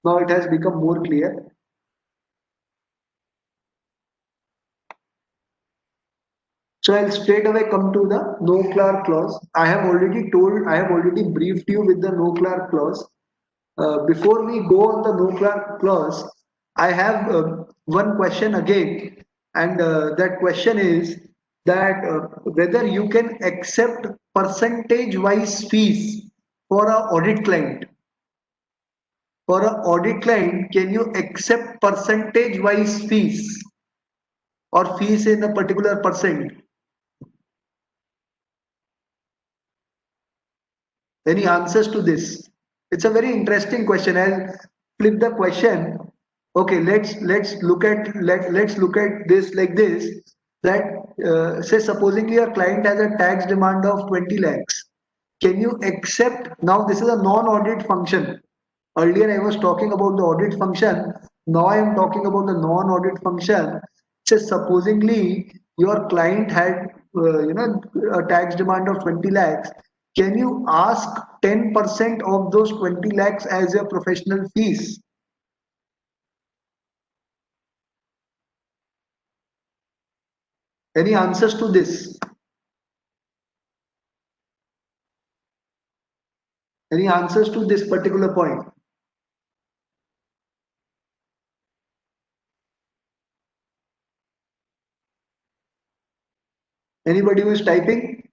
Now it has become more clear. So I'll straight away come to the no clar clause. I have already briefed you with the no clar clause. Before we go on the no clar clause, I have one question again, and that question is that whether you can accept percentage-wise fees for an audit client. For an audit client, can you accept percentage-wise fees or fees in a particular percent? Any answers to this? It's a very interesting question. I'll flip the question. Okay, let's look at this like this. That say supposing your client has a tax demand of 20 lakhs. Can you accept? Now this is a non-audit function. Earlier I was talking about the audit function. Now I am talking about the non-audit function. Say supposingly your client had a tax demand of 20 lakhs. Can you ask 10% of those 20 lakhs as your professional fees? Any answers to this? Any answers to this particular point? Anybody who is typing?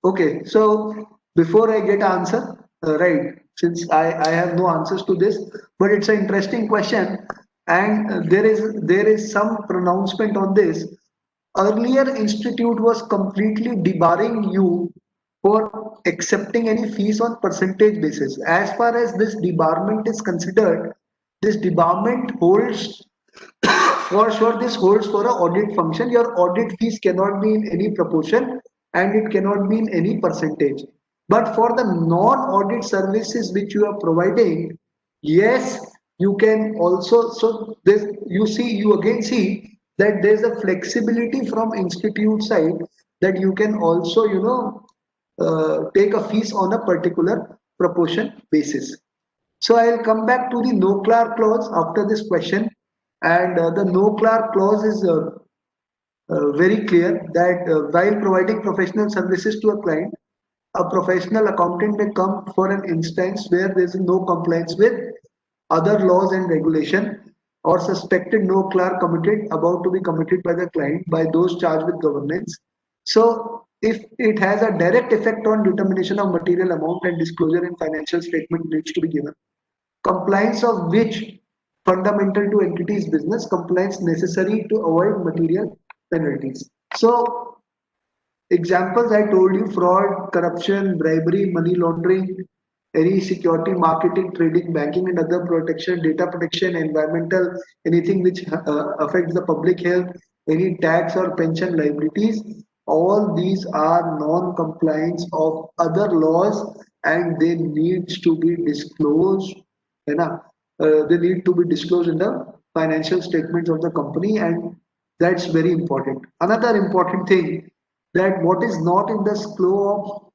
Okay, so before I get answer, right, since I have no answers to this, but it's an interesting question, and there is some pronouncement on this. Earlier institute was completely debarring you for accepting any fees on percentage basis. As far as this debarment is considered, this debarment holds for sure. This holds for an audit function. Your audit fees cannot be in any proportion and it cannot be in any percentage. But for the non-audit services which you are providing, yes, you can also. So this you again see that there's a flexibility from institute side that you can also take a fees on a particular proportion basis. So I'll come back to the no clar clause after this question, and the no clar clause is very clear that while providing professional services to a client, a professional accountant may come for an instance where there is no compliance with other laws and regulation or suspected no clar committed about to be committed by the client by those charged with governance. So if it has a direct effect on determination of material amount and disclosure in financial statement needs to be given, compliance of which fundamental to entity's business, compliance necessary to avoid material penalties. So examples I told you: fraud, corruption, bribery, money laundering, any security, marketing, trading, banking and other protection, data protection, environmental, anything which affects the public health, any tax or pension liabilities, All these are non-compliance of other laws and they needs to be disclosed. है ना? They need to be disclosed in the financial statements of the company, and that's very important. Another important thing, that what is not in the scope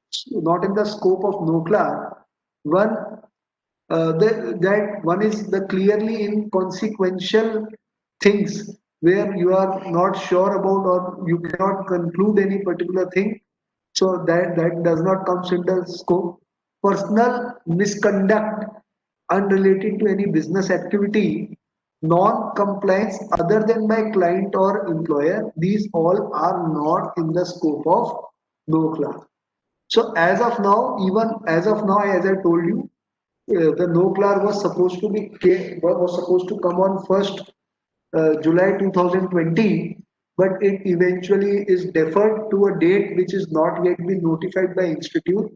of NOCLA, one that one is the clearly inconsequential things where you are not sure about or you cannot conclude any particular thing, so that does not come under scope. Personal misconduct unrelated to any business activity, non-compliance other than by client or employer, these all are not in the scope of NOCLA. So as of now, even as of now, as I told you, the NOCLAR was supposed to come on 1st July 2020, but it eventually is deferred to a date which is not yet been notified by institute.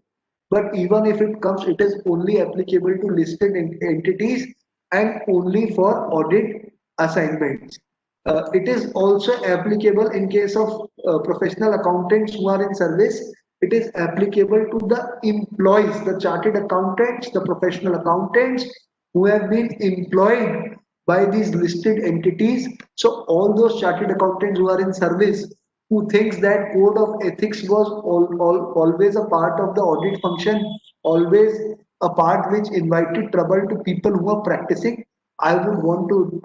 But even if it comes, it is only applicable to listed entities and only for audit assignments. It is also applicable in case of professional accountants who are in service. It is applicable to the employees, the chartered accountants, the professional accountants who have been employed by these listed entities. So all those chartered accountants who are in service, who thinks that code of ethics was always a part of the audit function, always a part which invited trouble to people who are practicing. I would want to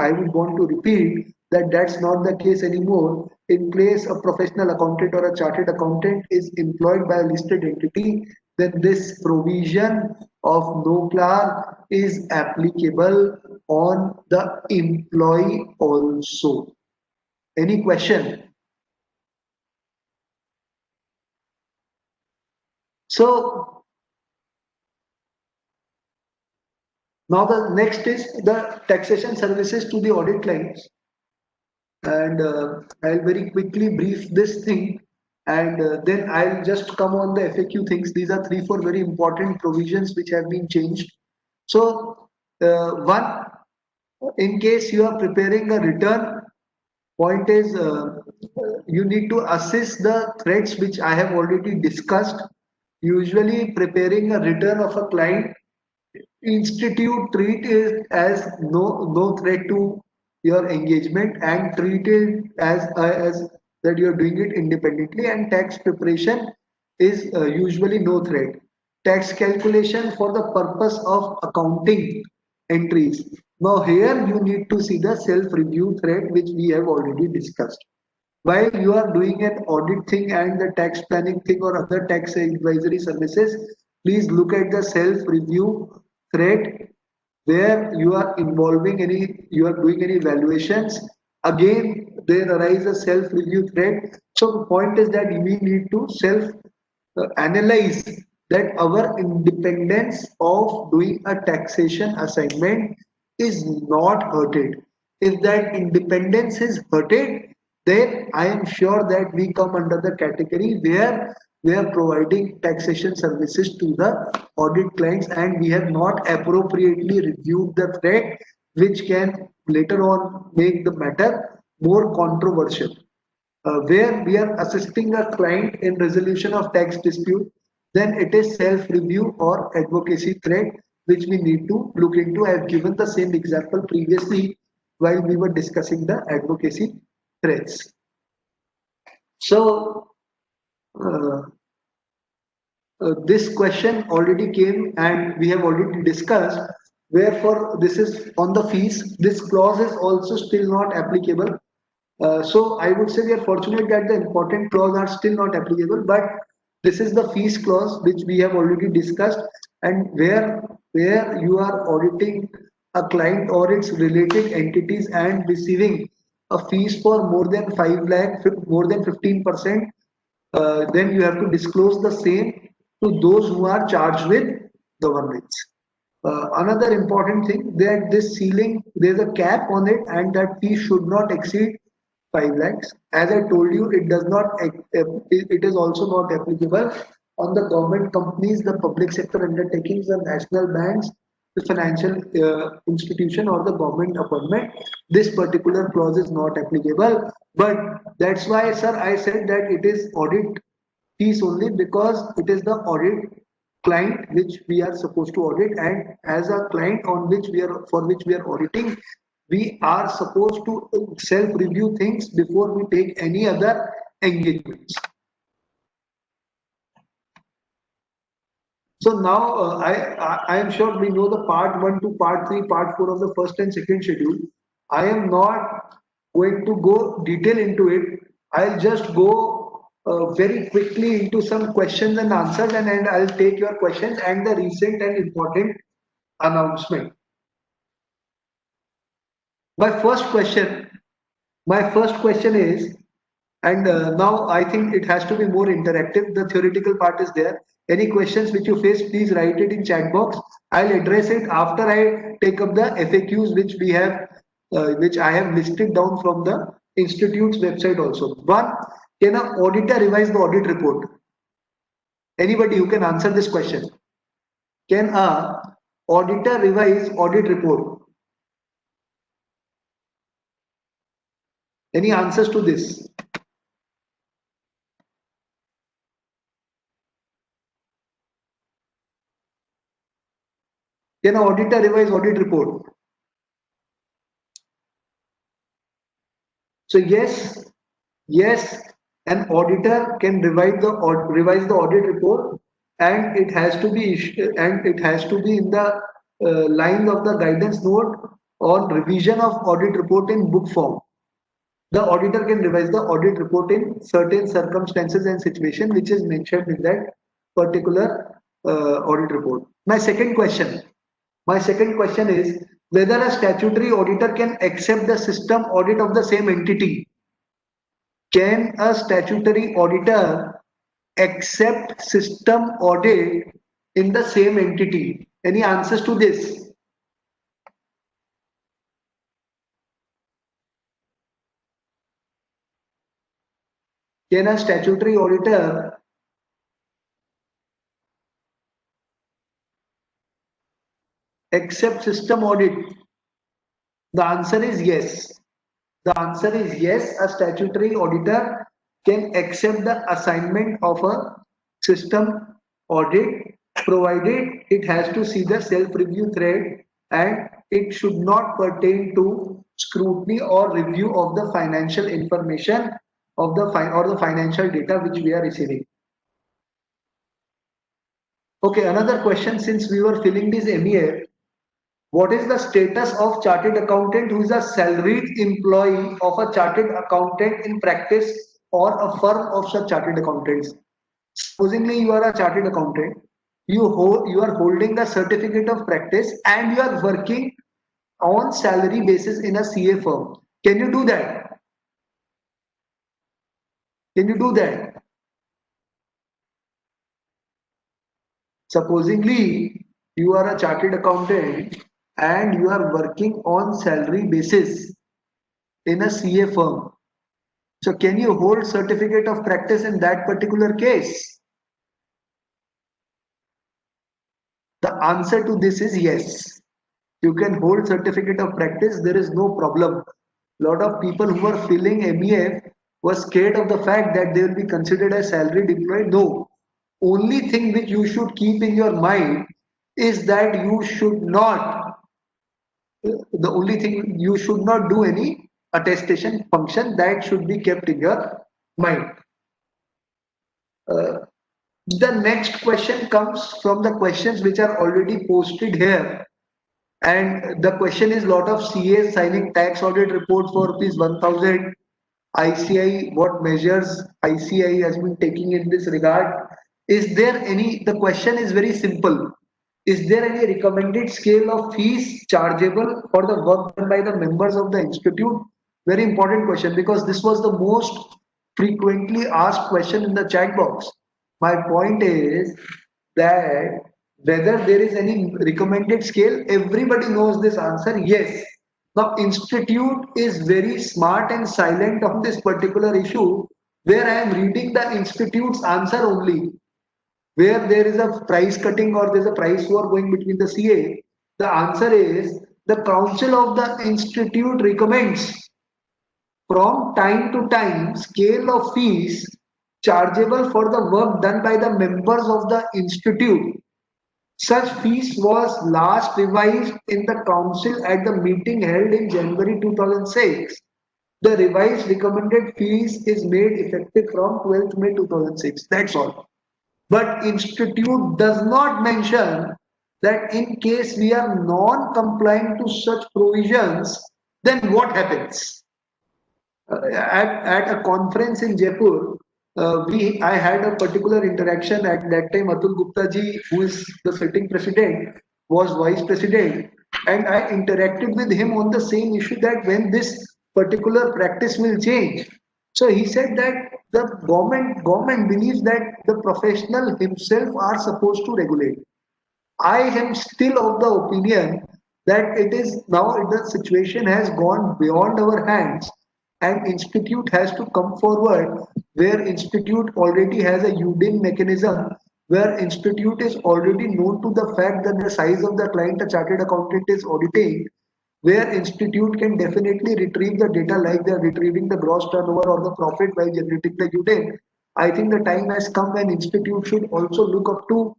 repeat that that's not the case anymore. In case a professional accountant or a chartered accountant is employed by a listed entity, then this provision of NOCLAR is applicable on the employee also. Any question? So now the next is the taxation services to the audit clients, and I'll very quickly brief this thing, and then I'll just come on the FAQ things. These are 3-4 very important provisions which have been changed. So one, in case you are preparing a return, point is you need to assess the threats which I have already discussed. Usually preparing a return of a client, institute treat it as no threat to your engagement and treat it as that you're doing it independently, and tax preparation is usually no threat. Tax calculation for the purpose of accounting entries. Now here you need to see the self-review threat which we have already discussed. While you are doing an audit thing and the tax planning thing or other tax advisory services, please look at the self-review thread where you are doing any evaluations. Again, there arise a self-review thread. So the point is that we need to self-analyze that our independence of doing a taxation assignment is not hurted. If that independence is hurted, then I am sure that we come under the category where we are providing taxation services to the audit clients and we have not appropriately reviewed the threat, which can later on make the matter more controversial. Where we are assisting a client in resolution of tax dispute, then it is self-review or advocacy threat which we need to look into. I have given the same example previously while we were discussing the advocacy threats. So uh, this question already came and we have already discussed. Wherefore, this is on the fees. This clause is also still not applicable. So I would say we are fortunate that the important clause are still not applicable, but this is the fees clause which we have already discussed, and where you are auditing a client or its related entities and receiving a fees for more than 5 lakh, more than 15%, then you have to disclose the same to those who are charged with governance. Another important thing, that this ceiling, there's a cap on it and that fee should not exceed 5 lakhs. As I told you, it does not, it is also not applicable on the government companies, the public sector undertakings, the national banks, the financial institution or the government appointment, this particular clause is not applicable. But that's why, sir, I said that it is audit fees only, because it is the audit client which we are supposed to audit, and as a client on which we are for which we are auditing, we are supposed to self review things before we take any other engagements. So now I am sure we know the part 1 to part 3, part 4 of the first and second schedule. I am not going to go detail into it. I'll just go very quickly into some questions and answers, and I'll take your questions and the recent and important announcement. My first question is, and now I think it has to be more interactive. The theoretical part is there. Any questions which you face, please write it in chat box. I'll address it after I take up the FAQs which I have listed down from the institute's website also. One, can an auditor revise the audit report? Anybody who can answer this question? Can a auditor revise audit report? Any answers to this? Can an auditor revise audit report? So yes, an auditor can revise the audit report, and it has to be in the lines of the guidance note on revision of audit report in book form. The auditor can revise the audit report in certain circumstances and situation which is mentioned in that particular audit report. My second question is whether a statutory auditor can accept the system audit of the same entity. Can a statutory auditor accept system audit in the same entity? Any answers to this? Can a statutory auditor accept system audit? The answer is yes. The answer is yes. A statutory auditor can accept the assignment of a system audit, provided it has to see the self-review thread, and it should not pertain to scrutiny or review of the financial information of the financial data which we are receiving. Okay, another question, since we were filling this MEF, what is the status of chartered accountant who is a salaried employee of a chartered accountant in practice or a firm of such chartered accountants? Supposingly you are a chartered accountant, you are holding the certificate of practice and you are working on salary basis in a CA firm. Can you do that? Can you do that? Supposingly you are a chartered accountant and you are working on salary basis in a CA firm. So can you hold certificate of practice in that particular case? The answer to this is yes. You can hold certificate of practice, there is no problem. Lot of people who are filling MEF were scared of the fact that they will be considered as salaried employee. No. Only thing which you should keep in your mind is that you should not do any attestation function. That should be kept in your mind. The next question comes from the questions which are already posted here, and the question is, lot of CAs signing tax audit report for ₹1,000. ICAI, what measures ICAI has been taking in this regard? Is there any, the question is very simple, is there any recommended scale of fees chargeable for the work done by the members of the institute? Very important question, because this was the most frequently asked question in the chat box. My point is that whether there is any recommended scale, everybody knows this answer, yes. Now, institute is very smart and silent on this particular issue, where I am reading the institute's answer only. Where there is a price cutting or there is a price war going between the CA, The answer is the council of the institute recommends from time to time scale of fees chargeable for the work done by the members of the institute. Such fees was last revised in the council at the meeting held in January 2006. The revised recommended fees is made effective from 12th May 2006. That's all. But institute does not mention that in case we are non-compliant to such provisions, then what happens? At a conference in Jaipur, I had a particular interaction at that time. Atul Gupta ji, who is the sitting president, was vice president, and I interacted with him on the same issue that when this particular practice will change. So he said that the government believes that the professional himself are supposed to regulate. I am still of the opinion that it is now the situation has gone beyond our hands and institute has to come forward where institute already has a UDIN mechanism where institute is already known to the fact that the size of the client a chartered accountant is auditing where institute can definitely retrieve the data like they are retrieving the gross turnover or the profit by generating the UDIN. I think the time has come when institute should also look up to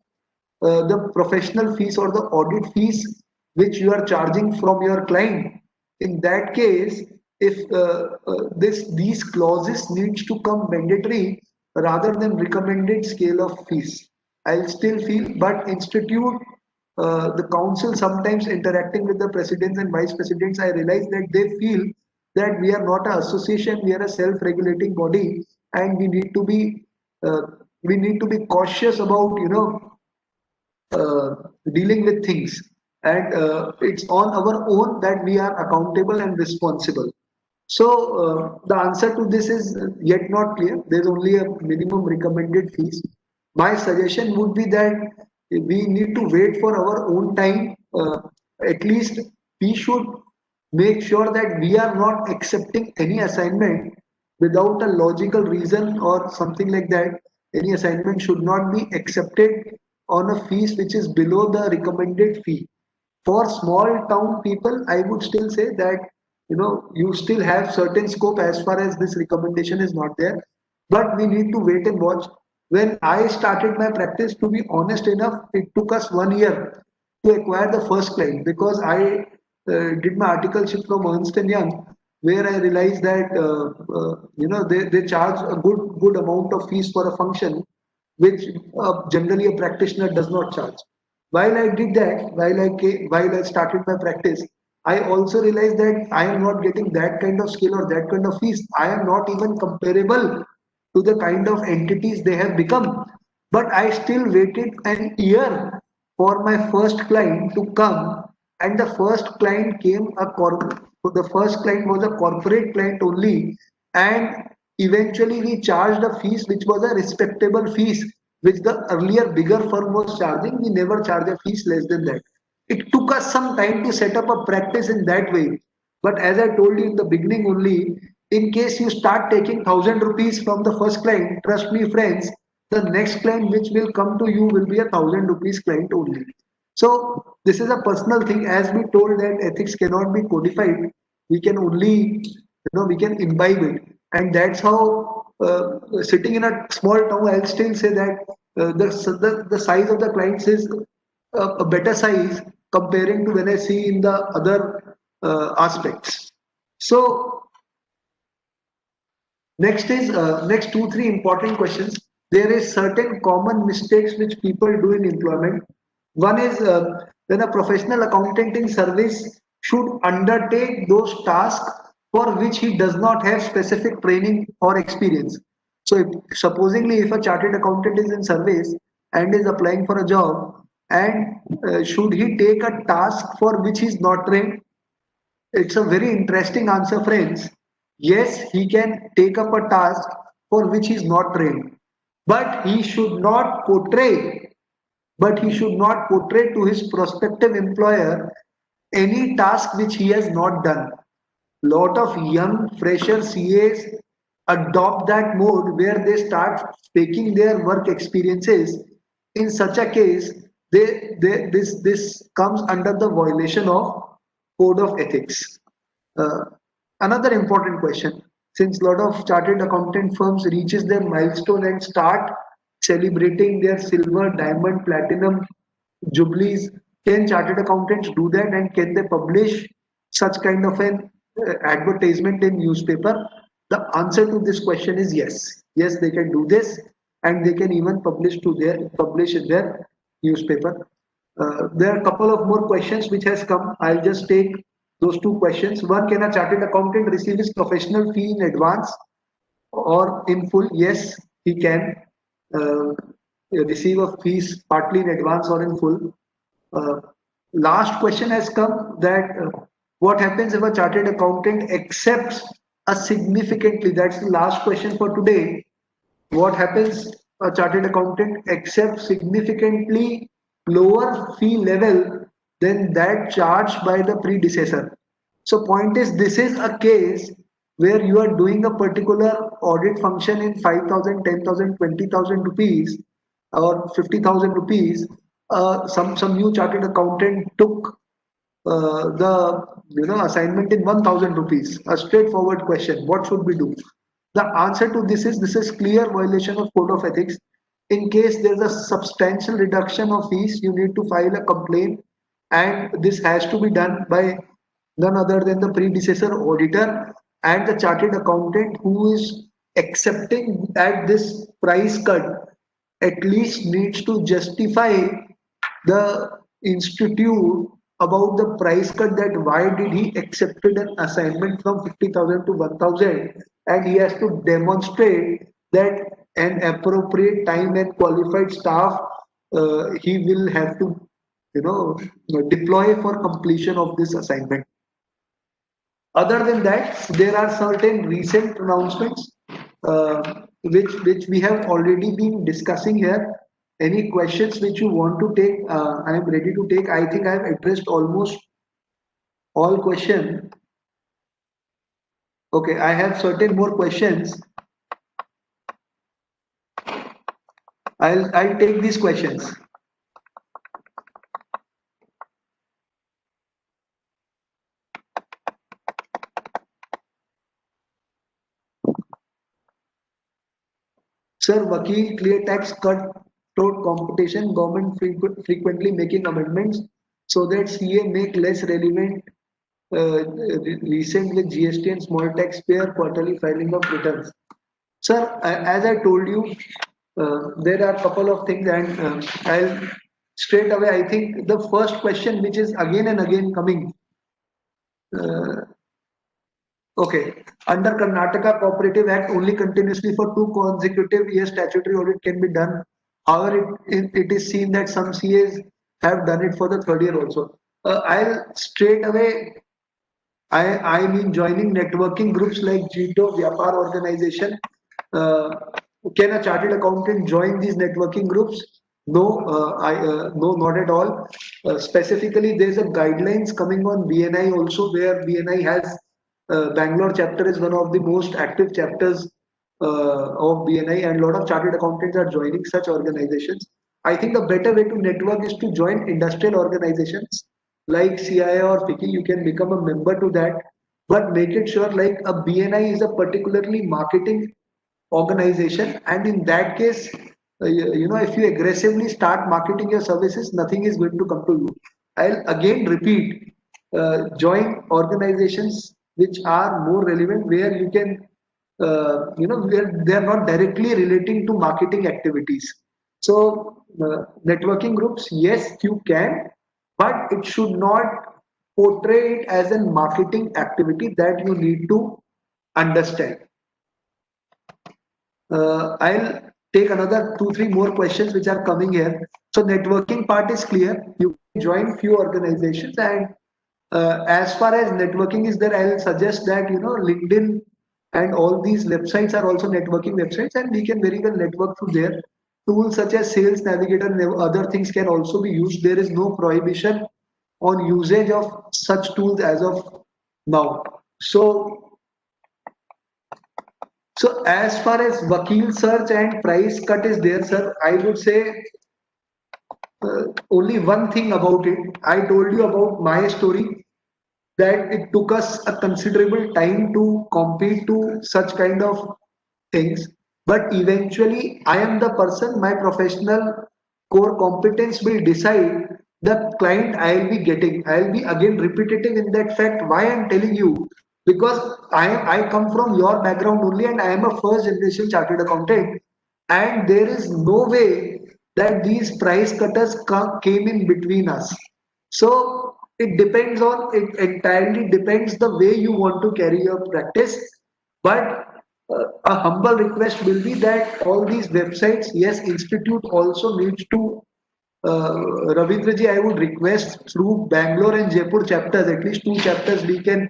the professional fees or the audit fees which you are charging from your client. In that case, if these clauses needs to come mandatory rather than recommended scale of fees, I'll still feel. But institute, the council sometimes interacting with the presidents and vice presidents, I realize that they feel that we are not an association, we are a self-regulating body, and uh, we need to be cautious about dealing with things, and it's on our own that we are accountable and responsible. So the answer to this is yet not clear. There's only a minimum recommended fees. My suggestion would be that we need to wait for our own time. At least we should make sure that we are not accepting any assignment without a logical reason or something like that. Any assignment should not be accepted on a fees which is below the recommended fee. For small town people, I would still say that you still have certain scope as far as this recommendation is not there. But we need to wait and watch. When I started my practice, to be honest enough, it took us 1 year to acquire the first client because I did my articleship from Ernst and Young, where I realized that they charge a good amount of fees for a function which generally a practitioner does not charge. While I did that, while I started my practice, I also realized that I am not getting that kind of skill or that kind of fees. I am not even comparable to the kind of entities they have become. But I still waited an year for my first client to come, and the first client came a corporate. So the first client was a corporate client only, and eventually we charged a fees which was a respectable fees, which the earlier bigger firm was charging. We never charge a fees less than that. It took us some time to set up a practice in that way. But as I told you in the beginning only, in case you start taking 1,000 rupees from the first client, trust me, friends, the next client which will come to you will be a 1,000 rupees client only. So this is a personal thing. As we told that ethics cannot be codified, we can only, we can imbibe it, and that's how. Sitting in a small town, I'll still say that the size of the clients is a better size comparing to when I see in the other aspects. So next 2 3 important questions. There is certain common mistakes which people do in employment. One is when a professional accountant in service should undertake those tasks for which he does not have specific training or experience. So, supposingly, if a chartered accountant is in service and is applying for a job, and should he take a task for which he is not trained? It's a very interesting answer, friends. Yes, he can take up a task for which he is not trained, but he should not portray to his prospective employer any task which he has not done. Lot of young fresher CAs adopt that mode where they start faking their work experiences. In such a case, this comes under the violation of code of ethics. Uh, Another important question, since a lot of chartered accountant firms reaches their milestone and start celebrating their silver, diamond, platinum jubilees, can chartered accountants do that, and can they publish such kind of an advertisement in newspaper? The answer to this question is yes. Yes, they can do this, and they can even publish in their newspaper. There are a couple of more questions which has come. I'll just take those two questions. One, can a chartered accountant receive his professional fee in advance or in full? Yes, he can receive a fees partly in advance or in full. Uh, Last question has come that what happens if a chartered accountant accepts a significantly, that's the last question for today. What happens a chartered accountant accepts significantly lower fee level than that charged by the predecessor? So point is, this is a case where you are doing a particular audit function in 5,000, 10,000, 20,000 rupees or 50,000 rupees. Some new chartered accountant took the assignment in 1,000 rupees. A straightforward question: what should we do? The answer to this is clear violation of code of ethics. In case there's a substantial reduction of fees, you need to file a complaint, and this has to be done by none other than the predecessor auditor and the chartered accountant who is accepting at this price cut at least needs to justify the institute about the price cut, that why did he accepted an assignment from 50,000 to 1,000, and he has to demonstrate that an appropriate time and qualified staff he will have to deploy for completion of this assignment. Other than that, there are certain recent pronouncements which we have already been discussing here. Any questions which you want to take, I am ready to take. I think I have addressed almost all questions. Okay, I have certain more questions. I'll take these questions. Sir, Vakil, clear tax cut throat competition, government frequently making amendments so that CA make less relevant recent with GST and small taxpayer quarterly filing of returns. Sir, as I told you, there are a couple of things, and I'll straight away, I think the first question which is again and again coming, okay, under Karnataka Cooperative Act, only continuously for 2 consecutive years statutory audit can be done. However, it is seen that some CAs have done it for the 3rd year also. I'll straight away, I mean joining networking groups like Jito, Vyapar organization. Can a chartered accountant join these networking groups? No, no, not at all. Specifically, there's a guidelines coming on BNI also, where BNI has Bangalore chapter is one of the most active chapters of BNI, and a lot of chartered accountants are joining such organizations. I think the better way to network is to join industrial organizations like CII or FICCI. You can become a member to that, but make it sure like a BNI is a particularly marketing organization, and in that case, if you aggressively start marketing your services, nothing is going to come to you. I'll again repeat, join organizations which are more relevant, where you can where they are not directly relating to marketing activities. So networking groups, yes, you can, but it should not portray it as a marketing activity that you need to understand. I'll take another 2-3 more questions which are coming here. So networking part is clear. You can join few organizations, and as far as networking is there, I'll suggest that LinkedIn and all these websites are also networking websites, and we can very well network through there. Tools such as Sales Navigator and other things can also be used. There is no prohibition on usage of such tools as of now. So as far as Vakil search and price cut is there, sir, I would say only one thing about it. I told you about my story, that it took us a considerable time to compete to such kind of things. But eventually, I am the person, my professional core competence will decide the client I will be getting. I will be again repetitive in that fact. Why I am telling you? Because I come from your background only, and I am a first generation chartered accountant, and there is no way that these price cutters came in between us. So it depends on, it entirely depends the way you want to carry your practice. But a humble request will be that all these websites, yes, institute also needs to, Ravindraji, I would request through Bangalore and Jaipur chapters, at least two chapters we can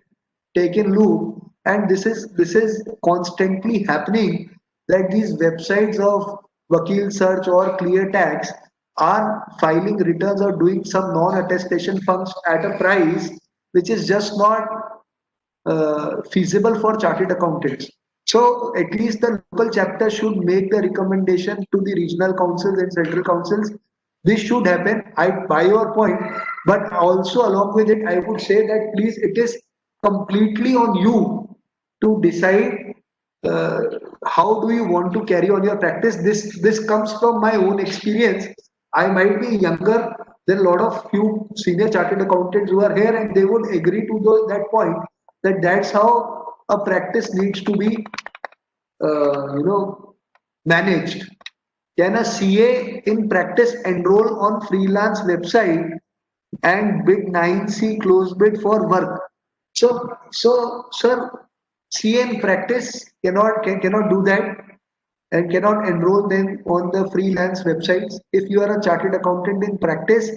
take in loop. And this is constantly happening, that these websites of Vakil Search or Clear Tax are filing returns or doing some non-attestation funds at a price which is just not feasible for chartered accountants. So at least the local chapter should make the recommendation to the regional councils and central councils. This should happen. I buy your point, but also along with it, I would say that please, it is completely on you to decide uh, how do you want to carry on your practice. This comes from my own experience. I might be younger than a lot of few senior chartered accountants who are here, and they would agree to that point, that that's how a practice needs to be managed. Can a CA in practice enroll on freelance website and bid 9C close bid for work? So, sir, CA in practice cannot do that and cannot enroll them on the freelance websites. If you are a chartered accountant in practice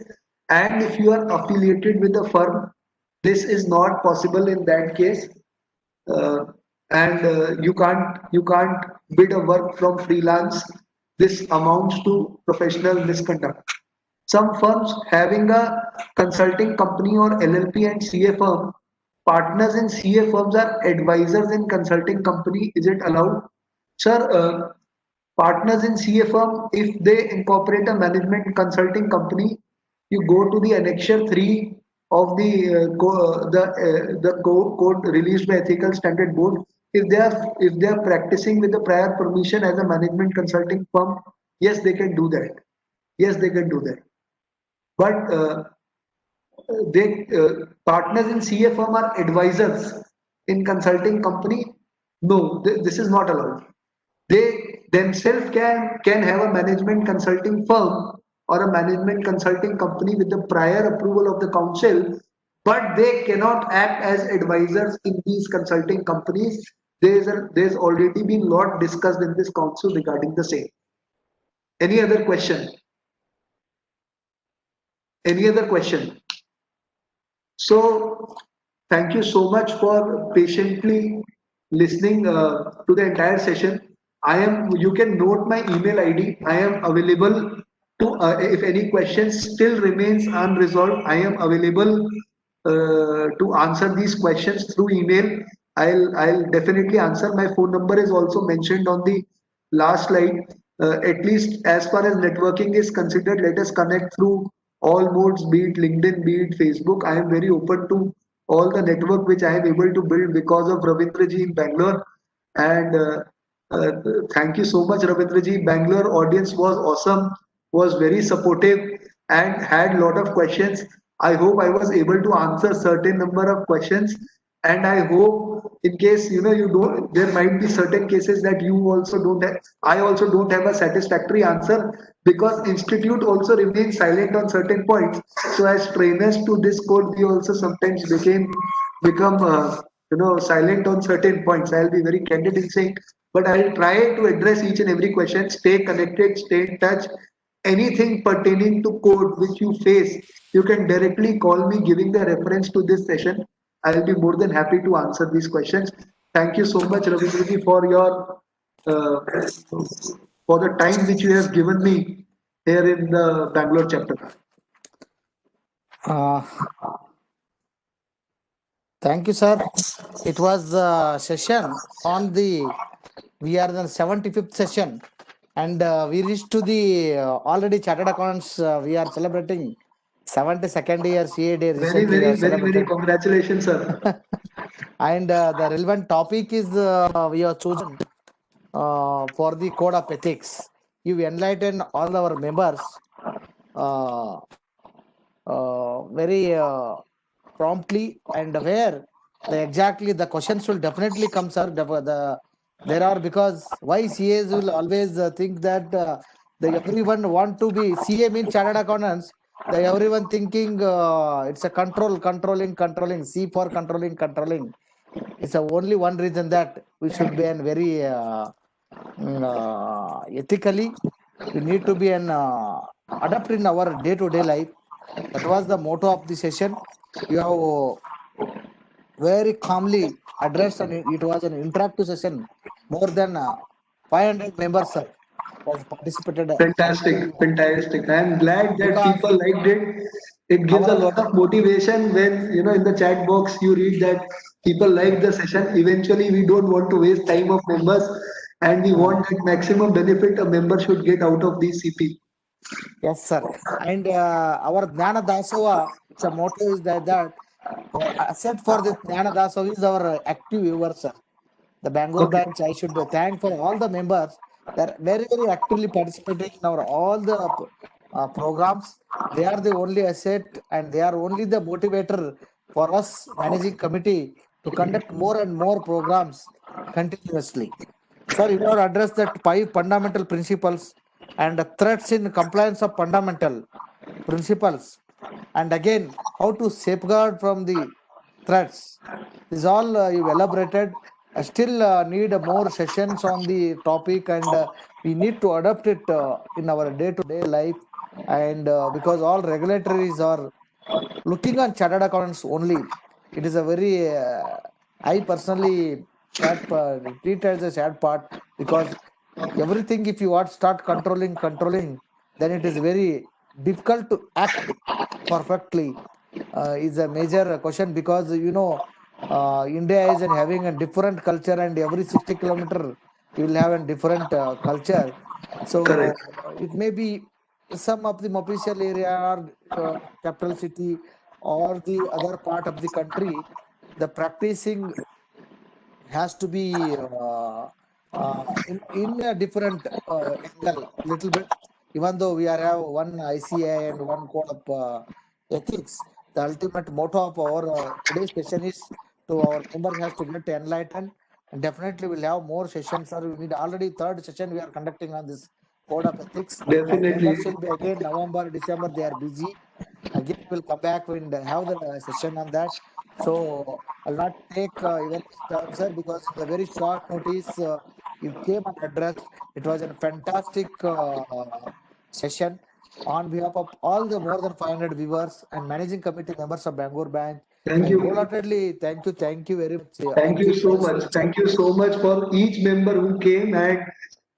and if you are affiliated with a firm, this is not possible in that case. uh, and you can't bid a work from freelance. This amounts to professional misconduct. Some firms having a consulting company or LLP and CA firm, partners in CA firms are advisors in consulting company. Is it allowed? Sir, partners in CA firm, if they incorporate a management consulting company, you go to the annexure 3 of the code released by Ethical Standard Board. If they are practicing with the prior permission as a management consulting firm, yes, they can do that. Yes, they can do that. But they partners in CA firm are advisors in consulting company. No, this is not allowed. They themselves can have a management consulting firm or a management consulting company with the prior approval of the council, but they cannot act as advisors in these consulting companies. There's already been a lot discussed in this council regarding the same. Any other question? Any other question? So thank you so much for patiently listening to the entire session. You can note my email ID. I am available to, if any questions still remains unresolved, I am available to answer these questions through email. I'll definitely answer. My phone number is also mentioned on the last slide. At least as far as networking is considered, let us connect through all modes, be it LinkedIn, be it Facebook. I am very open to all the network which I am able to build because of Ravindraji in Bangalore. And uh, thank you so much, Ravindraji. Bangalore audience was awesome, was very supportive, and had a lot of questions. I hope I was able to answer certain number of questions, and I hope in case you don't, there might be certain cases that you also don't have. I also don't have a satisfactory answer because institute also remains silent on certain points. So as trainers to this code, we also sometimes become silent on certain points. I'll be very candid in saying, but I'll try to address each and every question. Stay connected, stay in touch. Anything pertaining to code which you face, you can directly call me giving the reference to this session. I'll be more than happy to answer these questions. Thank you so much, Ravindraji, uh, for the time which you have given me here in the Bangalore chapter. Uh, Thank you, sir. It was a session on the, we are in the 75th session And we reached to the already chartered accounts. We are celebrating 72nd year CA day Very, recently. We very, have very, very celebrated. congratulations, sir. And the relevant topic is we have chosen for the code of ethics. You enlighten all our members uh, very promptly, and where exactly the questions will definitely come, sir. There are, because why CAs will always think that the everyone want to be CA means chartered accountants. The everyone thinking it's a controlling C for controlling. It's a only one reason that we should be an very ethically. We need to be an adapt in our day-to-day life. That was the motto of the session. You have very calmly addressed, and it was an interactive session. More than 500 members, sir, was participated Fantastic, actively fantastic. I am glad that because people liked it. It gives a our lot of motivation when, in the chat box you read that people like the session. Eventually, we don't want to waste time of members and we uh, want that maximum benefit a member should get out of the CP. yes, sir, and our Jnana Dasoha, it's a motto is that our asset for the Jnana Dasoha is our active viewers, sir. The Bangalore Okay, branch, I should thank for all the members. They're very actively participating in our all the programs. They are the only asset, and they are only the motivator for us managing committee to conduct more and more programs continuously. Sir, you have addressed that five fundamental principles and the threats in compliance of fundamental principles, and again how to safeguard from the threats. This all you elaborated. I still need more sessions on the topic, and we need to adapt it in our day-to-day life. And because all regulatories are looking on chartered accounts only, it is a very I personally treat it as a sad part, because everything, if you want start controlling, then it is very difficult to act perfectly. Is a major question, because India is having a different culture, and every 60 kilometer you will have a different culture. So correct. it may be some of the official area or capital city or the other part of the country, the practicing has to be in a different angle little bit. Even though we are have one ICAI and one code of ethics, the ultimate motto of our today's session is to our members has to get enlightened, and definitely we'll have more sessions. Sir, we need already third session we are conducting on this code of ethics. Our Definitely. members will be again November, December. They are busy. Again, we'll come back and have the session on that. So I'll not take even this time, sir, because in the very short notice you came and addressed. It was a fantastic session on behalf of all the more than 500 viewers and managing committee members of Bangalore Bank. Thank I you. wholeheartedly thank you very much, Thank you Ankit, so much. Maheshwari, sir. Thank you so much for each member who came and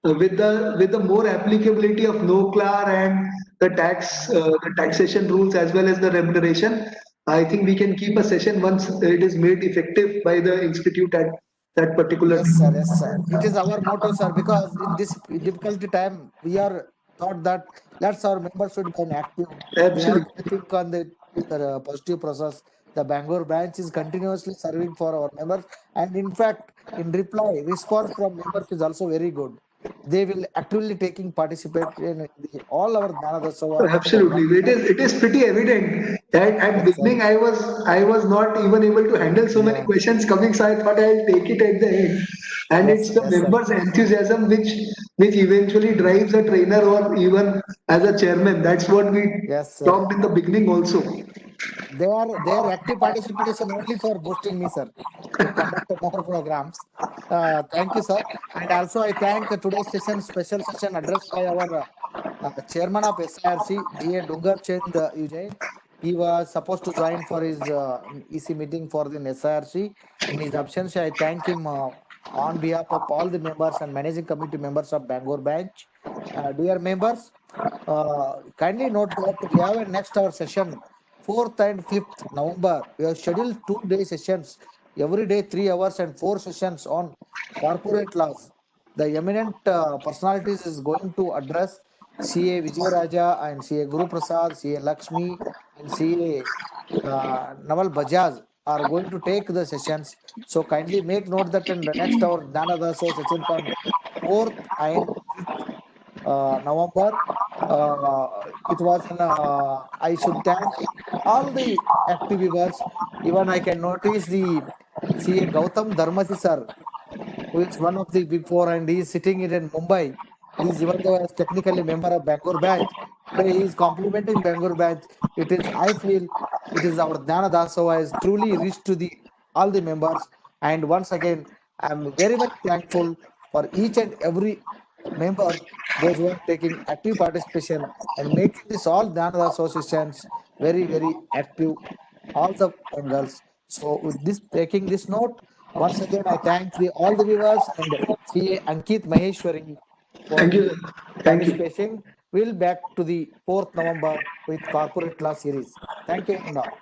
with the more applicability of no CLAR and the taxation rules as well as the remuneration. I think we can keep a session once it is made effective by the institute at that particular Yes, sir. time. Yes, sir. It is our motto, sir, because in this difficult time, we are thought that let's our members should be active. They have Absolutely. to think on the positive process. The Bangalore branch is continuously serving for our members, and in fact, in reply, response from members is also very good. They will actively taking participate in all our Jnana Dasoha Absolutely. program. It is pretty evident. At Yes, sir. beginning, I was not even able to handle so many Yeah. questions coming, so I thought I'll take it at the end. And Yes, it's sir. the Yes, sir. members' enthusiasm which eventually drives a trainer or even as a chairman. That's what we Yes, sir. talked in the beginning also. Their active participation only for boosting me, sir, to conduct more programs. Thank you, sir. And also, I thank today's session, special session addressed by our chairman of SIRC, Jain Dungar Chand Jain. He was supposed to join for his EC meeting for the SIRC. In his absence, I thank him on behalf of all the members and managing committee members of Bangalore Branch. Dear members, kindly note that we have a next hour session 4th and 5th November. We have scheduled 2 day sessions, every day 3 hours and 4 sessions on corporate laws. the eminent personalities is going to address CA Vijayaraja and CA Guru Prasad, CA Lakshmi, and CA Naval Bajaj are going to take the sessions. So kindly make note that in the next our Jnana Dasoha session on 4th and 5th November. It was an, I should thank all the active viewers. Even I can notice the CA Gautam Dharmasi sir, who is one of the big four and he is sitting in Mumbai. He is even though as technically member of Bangalore branch, today he is complimenting Bangalore branch. It is, I feel, it is our Jnana Dasoha has truly reached to the all the members. And once again, I am very much thankful for each and every member, those who are taking active participation and making this all Jnana associations very, very active, all the angles. So with this taking this note, once again I thank the all the viewers and CA Ankit Maheshwari for Thank the you. Thank you. participation. We'll back to the 4th November with corporate law series. Thank you and all.